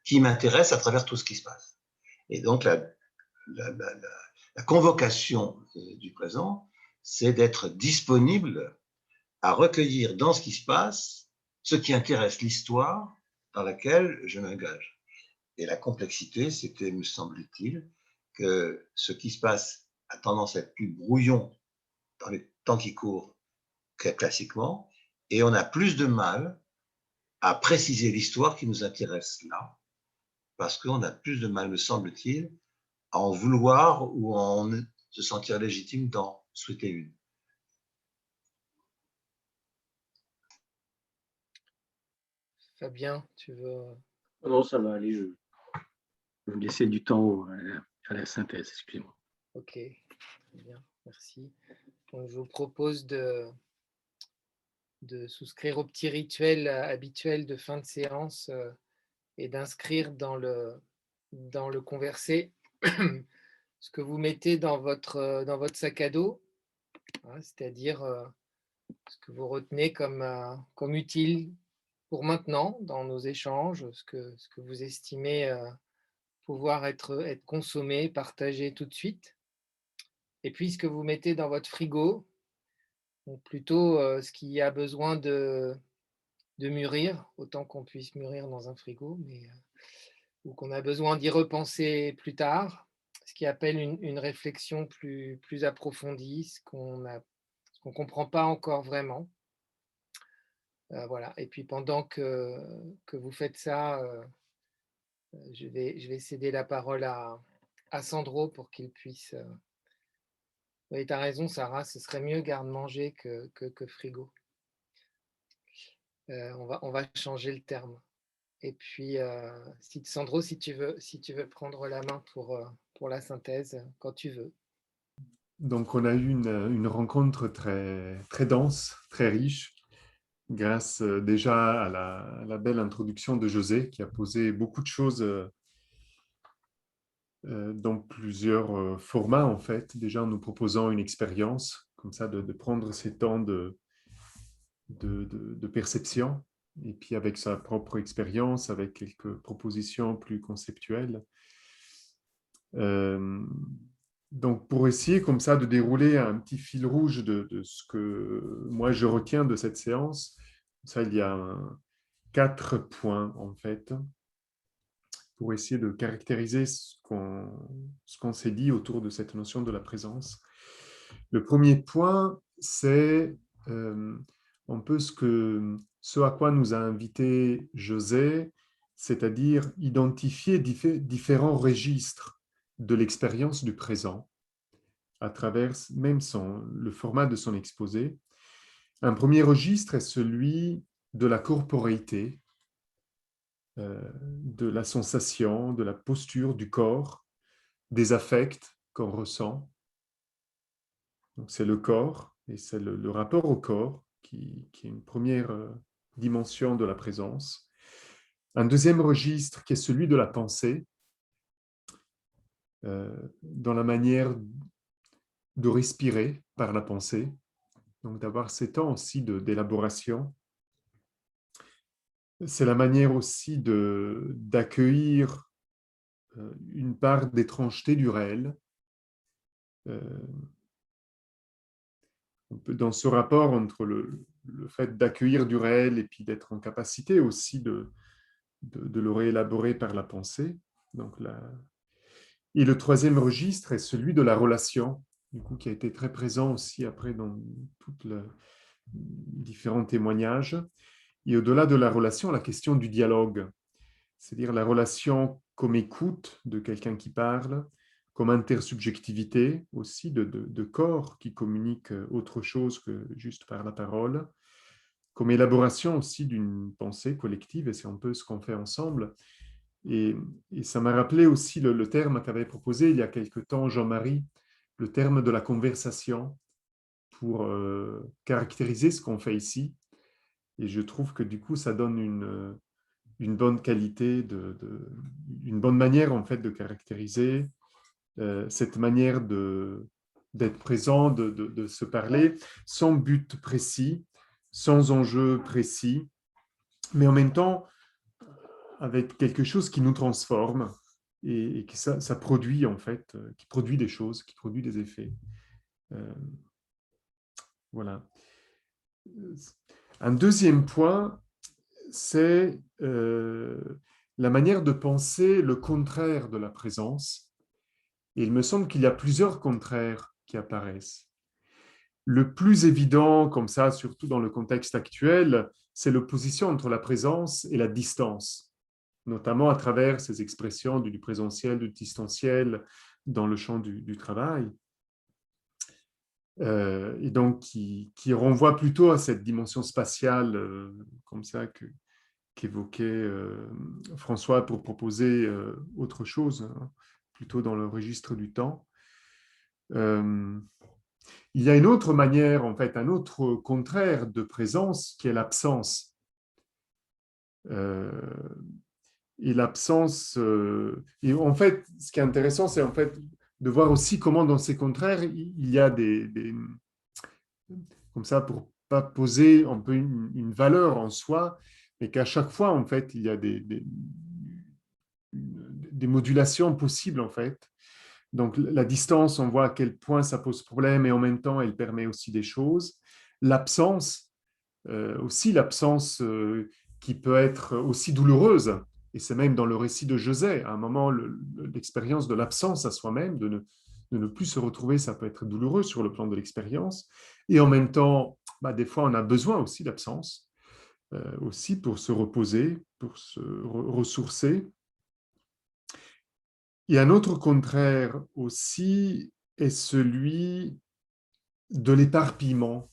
qui m'intéresse à travers tout ce qui se passe. Et donc la convocation du présent, c'est d'être disponible à recueillir dans ce qui se passe ce qui intéresse l'histoire dans laquelle je m'engage. Et la complexité, c'était, me semble-t-il, que ce qui se passe a tendance à être plus brouillon dans les temps qui courent que classiquement, et on a plus de mal à préciser l'histoire qui nous intéresse là, parce qu'on a plus de mal, me semble-t-il, à en vouloir ou à en se sentir légitime d'en souhaiter une. Fabien, tu veux... Non, ça va aller. Je vais me laisser du temps à la synthèse, excusez-moi. Ok, très bien, merci. Donc, je vous propose de souscrire au petit rituel habituel de fin de séance et d'inscrire dans le conversé ce que vous mettez dans votre sac à dos, hein, c'est-à-dire ce que vous retenez comme utile pour maintenant dans nos échanges, ce que vous estimez pouvoir être consommé, partagé tout de suite. Et puis ce que vous mettez dans votre frigo, donc plutôt ce qui a besoin de mûrir, autant qu'on puisse mûrir dans un frigo, mais, ou qu'on a besoin d'y repenser plus tard, ce qui appelle une réflexion plus approfondie, ce qu'on ne comprend pas encore vraiment. Voilà. Et puis pendant que vous faites ça, je vais céder la parole à Sandro pour qu'il puisse... Oui, tu as raison, Sarah, ce serait mieux garde-manger que frigo. On va changer le terme. Et puis, Sandro, si tu veux prendre la main pour la synthèse, quand tu veux. Donc, on a eu une rencontre très, très dense, très riche, grâce déjà à la belle introduction de José, qui a posé beaucoup de choses dans plusieurs formats, en fait, déjà en nous proposant une expérience, comme ça, de prendre ces temps de perception, et puis avec sa propre expérience, avec quelques propositions plus conceptuelles. Donc, pour essayer comme ça de dérouler un petit fil rouge de ce que moi je retiens de cette séance, ça, il y a 4 points en fait, pour essayer de caractériser ce qu'on s'est dit autour de cette notion de la présence. Le premier point, c'est un peu ce à quoi nous a invité José, c'est-à-dire identifier différents registres de l'expérience du présent à travers même le format de son exposé. Un premier registre est celui de la corporéité, de la sensation, de la posture du corps, des affects qu'on ressent. Donc c'est le corps et c'est le rapport au corps qui est une première dimension de la présence. Un deuxième registre qui est celui de la pensée, dans la manière de respirer par la pensée, donc d'avoir ces temps aussi d'élaboration. C'est la manière aussi d'accueillir une part d'étrangeté du réel. Dans ce rapport entre le fait d'accueillir du réel et puis d'être en capacité aussi de le réélaborer par la pensée. Donc Et le troisième registre est celui de la relation, du coup, qui a été très présent aussi après dans tous les différents témoignages. Et au-delà de la relation, la question du dialogue, c'est-à-dire la relation comme écoute de quelqu'un qui parle, comme intersubjectivité aussi de corps qui communique autre chose que juste par la parole, comme élaboration aussi d'une pensée collective, et c'est un peu ce qu'on fait ensemble. Et ça m'a rappelé aussi le terme qu'avait proposé il y a quelque temps Jean-Marie, le terme de la conversation pour caractériser ce qu'on fait ici. Et je trouve que du coup, ça donne une bonne qualité, une bonne manière en fait de caractériser cette manière d'être présent, de se parler, sans but précis, sans enjeu précis, mais en même temps avec quelque chose qui nous transforme et qui ça produit en fait, qui produit des choses, qui produit des effets. Voilà. Un deuxième point, c'est la manière de penser le contraire de la présence. Et il me semble qu'il y a plusieurs contraires qui apparaissent. Le plus évident, comme ça, surtout dans le contexte actuel, c'est l'opposition entre la présence et la distance, notamment à travers ces expressions du présentiel, du distanciel dans le champ du travail. Et donc qui renvoie plutôt à cette dimension spatiale, comme ça, qu'évoquait François pour proposer autre chose, hein, plutôt dans le registre du temps. Il y a une autre manière, en fait, un autre contraire de présence qui est l'absence. Et l'absence, et en fait, ce qui est intéressant, c'est en fait de voir aussi comment dans ces contraires, il y a comme ça, pour pas poser un peu une valeur en soi, mais qu'à chaque fois, en fait, il y a des modulations possibles, en fait. Donc, la distance, on voit à quel point ça pose problème et en même temps, elle permet aussi des choses. L'absence, aussi l'absence qui peut être aussi douloureuse. Et c'est même dans le récit de José, à un moment, l'expérience de l'absence à soi-même, de ne plus se retrouver, ça peut être douloureux sur le plan de l'expérience. Et en même temps, des fois, on a besoin aussi d'absence, aussi pour se reposer, pour se ressourcer. Et un autre contraire aussi est celui de l'éparpillement,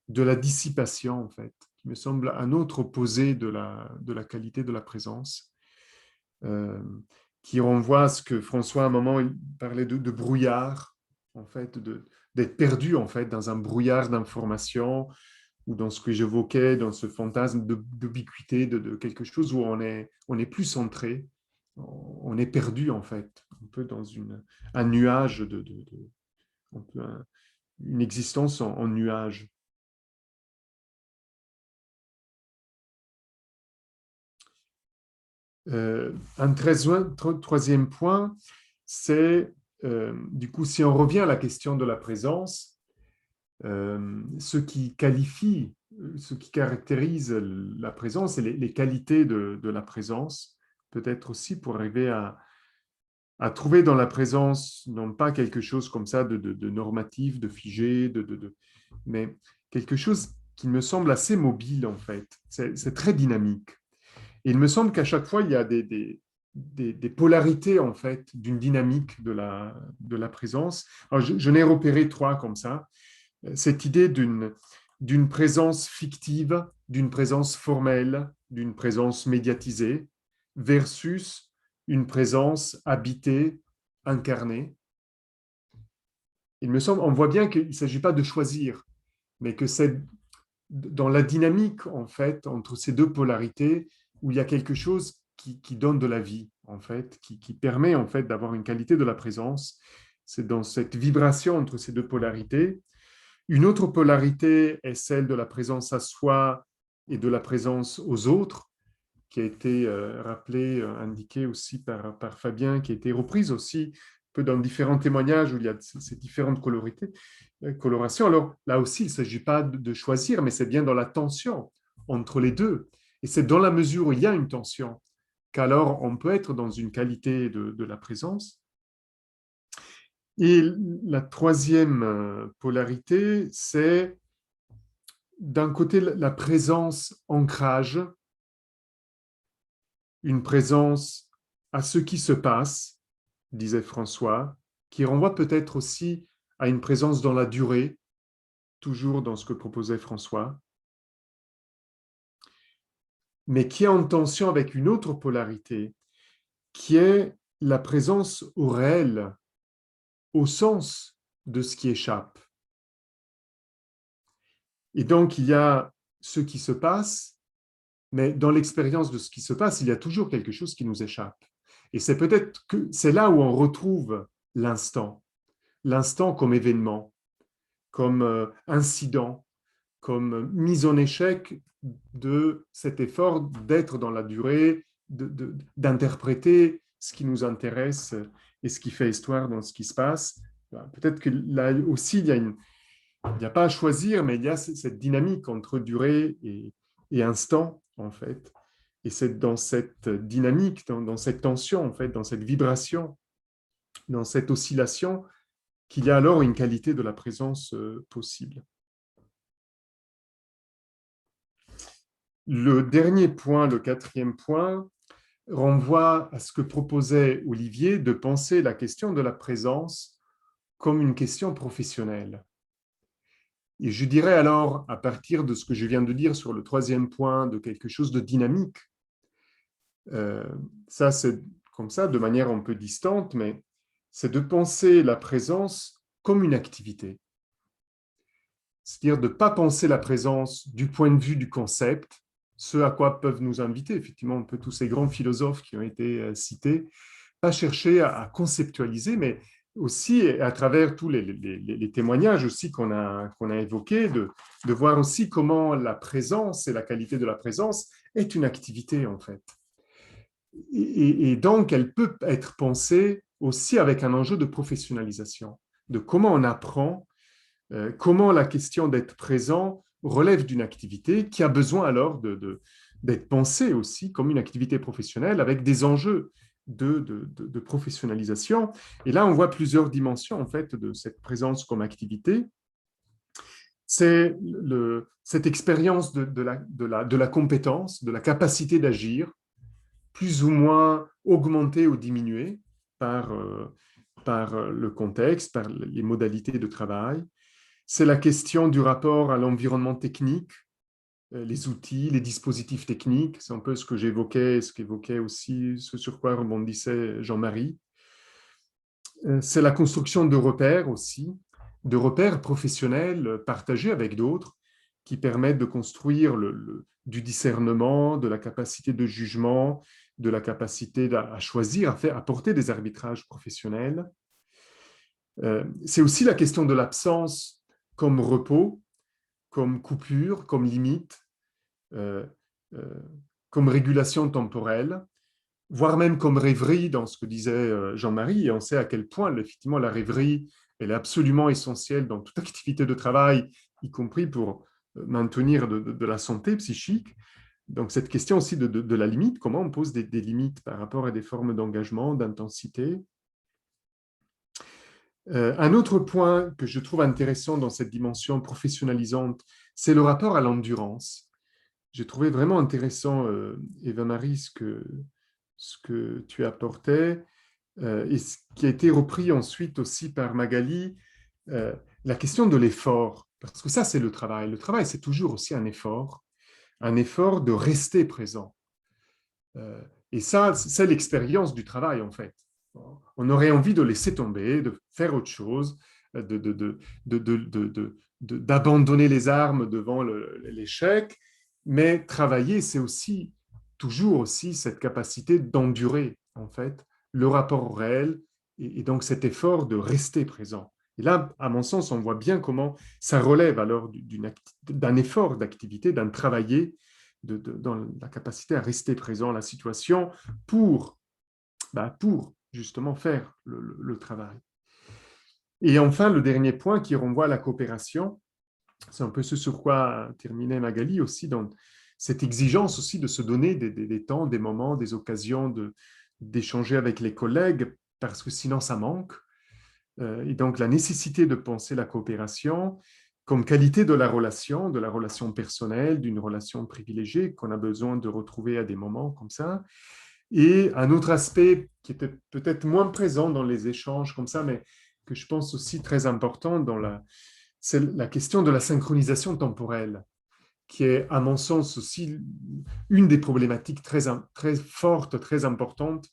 de la dissipation, en fait, qui me semble un autre opposé de la qualité de la présence, qui renvoie à ce que François, à un moment, il parlait de brouillard, en fait, d'être perdu, en fait, dans un brouillard d'informations, ou dans ce que j'évoquais, dans ce fantasme d'ubiquité, de quelque chose où on est plus centré, on est perdu, en fait, un peu dans un nuage, une existence en nuage. Un troisième point, c'est, du coup, si on revient à la question de la présence, ce qui qualifie, ce qui caractérise la présence et les qualités de la présence, peut-être aussi pour arriver à trouver dans la présence, non pas quelque chose comme ça de normatif, de figé, mais quelque chose qui me semble assez mobile, en fait. C'est très dynamique. Et il me semble qu'à chaque fois, il y a des polarités, en fait, d'une dynamique de la présence. Alors, je n'ai repéré 3 comme ça. Cette idée d'une présence fictive, d'une présence formelle, d'une présence médiatisée, versus une présence habitée, incarnée. Il me semble, on voit bien qu'il ne s'agit pas de choisir, mais que c'est dans la dynamique, en fait, entre ces deux polarités, où il y a quelque chose qui donne de la vie, en fait, qui permet en fait d'avoir une qualité de la présence. C'est dans cette vibration entre ces deux polarités. Une autre polarité est celle de la présence à soi et de la présence aux autres, qui a été rappelée, indiquée aussi par Fabien, qui a été reprise aussi un peu dans différents témoignages où il y a ces différentes colorations. Alors là aussi, il ne s'agit pas de choisir, mais c'est bien dans la tension entre les deux. Et c'est dans la mesure où il y a une tension qu'alors on peut être dans une qualité de la présence. Et la troisième polarité, c'est d'un côté la présence ancrage, une présence à ce qui se passe, disait François, qui renvoie peut-être aussi à une présence dans la durée, toujours dans ce que proposait François, mais qui est en tension avec une autre polarité, qui est la présence au réel, au sens de ce qui échappe. Et donc, il y a ce qui se passe, mais dans l'expérience de ce qui se passe, il y a toujours quelque chose qui nous échappe. Et c'est peut-être que c'est là où on retrouve l'instant comme événement, comme incident, comme mise en échec de cet effort d'être dans la durée, d'interpréter ce qui nous intéresse et ce qui fait histoire dans ce qui se passe. Peut-être que là aussi, il n'y a pas à choisir, mais il y a cette dynamique entre durée et instant, en fait. Et c'est dans cette dynamique, dans cette tension, en fait, dans cette vibration, dans cette oscillation, qu'il y a alors une qualité de la présence possible. Le dernier point, le quatrième point, renvoie à ce que proposait Olivier de penser la question de la présence comme une question professionnelle. Et je dirais alors, à partir de ce que je viens de dire sur le troisième point, de quelque chose de dynamique, ça c'est comme ça, de manière un peu distante, mais c'est de penser la présence comme une activité. C'est-à-dire de ne pas penser la présence du point de vue du concept, ce à quoi peuvent nous inviter, effectivement, un peu tous ces grands philosophes qui ont été cités, pas chercher à conceptualiser, mais aussi à travers tous les témoignages aussi qu'on a évoqués, de voir aussi comment la présence et la qualité de la présence est une activité, en fait. Et donc, elle peut être pensée aussi avec un enjeu de professionnalisation, de comment on apprend, comment la question d'être présent relève d'une activité qui a besoin alors d'être pensée aussi comme une activité professionnelle avec des enjeux de professionnalisation. Et là, on voit plusieurs dimensions en fait de cette présence comme activité. C'est cette expérience de la compétence, de la capacité d'agir, plus ou moins augmentée ou diminuée par le contexte, par les modalités de travail. C'est la question du rapport à l'environnement technique, les outils, les dispositifs techniques. C'est un peu ce que j'évoquais, ce qu'évoquait aussi, ce sur quoi rebondissait Jean-Marie. C'est la construction de repères aussi, de repères professionnels partagés avec d'autres qui permettent de construire du discernement, de la capacité de jugement, de la capacité à choisir, à porter des arbitrages professionnels. C'est aussi la question de l'absence comme repos, comme coupure, comme limite, comme régulation temporelle, voire même comme rêverie dans ce que disait Jean-Marie. Et on sait à quel point, effectivement, la rêverie elle est absolument essentielle dans toute activité de travail, y compris pour maintenir de la santé psychique. Donc, cette question aussi de la limite, comment on pose des limites par rapport à des formes d'engagement, d'intensité. Un autre point que je trouve intéressant dans cette dimension professionnalisante, c'est le rapport à l'endurance. J'ai trouvé vraiment intéressant, Eva-Marie, ce que tu apportais, et ce qui a été repris ensuite aussi par Magali, la question de l'effort. Parce que ça, c'est le travail. Le travail, c'est toujours aussi un effort de rester présent. Et ça, c'est l'expérience du travail, en fait. On aurait envie de laisser tomber, de faire autre chose, d'abandonner les armes devant l'échec, mais travailler, c'est aussi toujours aussi cette capacité d'endurer, en fait, le rapport au réel et donc cet effort de rester présent. Et là, à mon sens, on voit bien comment ça relève alors d'un effort d'activité, d'un travailler, dans la capacité à rester présent à la situation pour justement faire le travail. Et enfin, le dernier point qui renvoie à la coopération, c'est un peu ce sur quoi terminait Magali aussi, dans cette exigence aussi de se donner des temps, des moments, des occasions d'échanger avec les collègues, parce que sinon ça manque. Et donc la nécessité de penser la coopération comme qualité de la relation personnelle, d'une relation privilégiée qu'on a besoin de retrouver à des moments comme ça. Et un autre aspect qui était peut-être moins présent dans les échanges comme ça, mais que je pense aussi très important c'est la question de la synchronisation temporelle, qui est, à mon sens, aussi une des problématiques très, très fortes, très importantes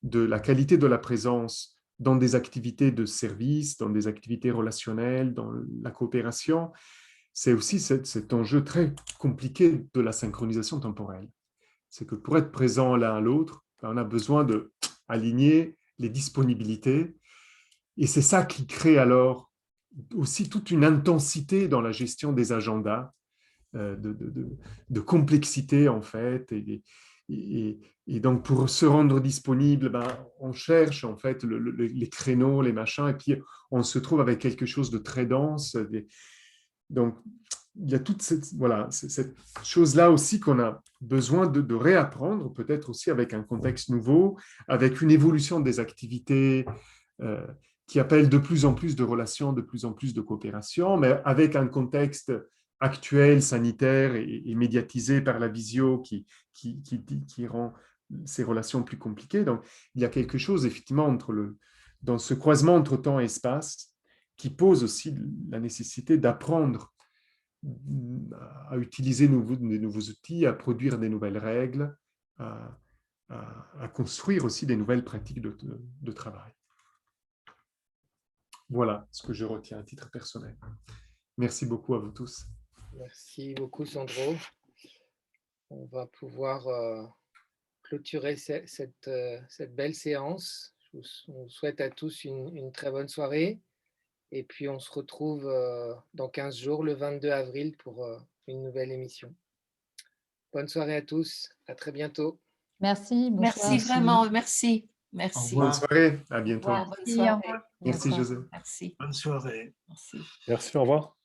de la qualité de la présence dans des activités de service, dans des activités relationnelles, dans la coopération. C'est aussi cet enjeu très compliqué de la synchronisation temporelle. C'est que pour être présent l'un à l'autre, on a besoin d'aligner les disponibilités. Et c'est ça qui crée alors aussi toute une intensité dans la gestion des agendas, de complexité en fait. Et donc, pour se rendre disponible, on cherche en fait les créneaux, les machins, et puis on se trouve avec quelque chose de très dense. Donc, il y a toute cette chose-là aussi qu'on a besoin de réapprendre, peut-être aussi avec un contexte nouveau, avec une évolution des activités qui appelle de plus en plus de relations, de plus en plus de coopération, mais avec un contexte actuel, sanitaire et médiatisé par la visio qui rend ces relations plus compliquées. Donc, il y a quelque chose, effectivement, dans ce croisement entre temps et espace qui pose aussi la nécessité d'apprendre à utiliser des nouveaux outils, à produire des nouvelles règles, à construire aussi des nouvelles pratiques de travail. Voilà ce que je retiens à titre personnel. Merci beaucoup à vous tous. Merci beaucoup, Sandro. On va pouvoir clôturer cette belle séance. On vous souhaite à tous une très bonne soirée. Et puis, on se retrouve dans 15 jours, le 22 avril, pour une nouvelle émission. Bonne soirée à tous. À très bientôt. Merci. Merci vraiment. Merci. Merci. Bonne soirée. À bientôt. Bonne soirée. Merci, José. Merci. Bonne soirée. Merci. Merci, au revoir.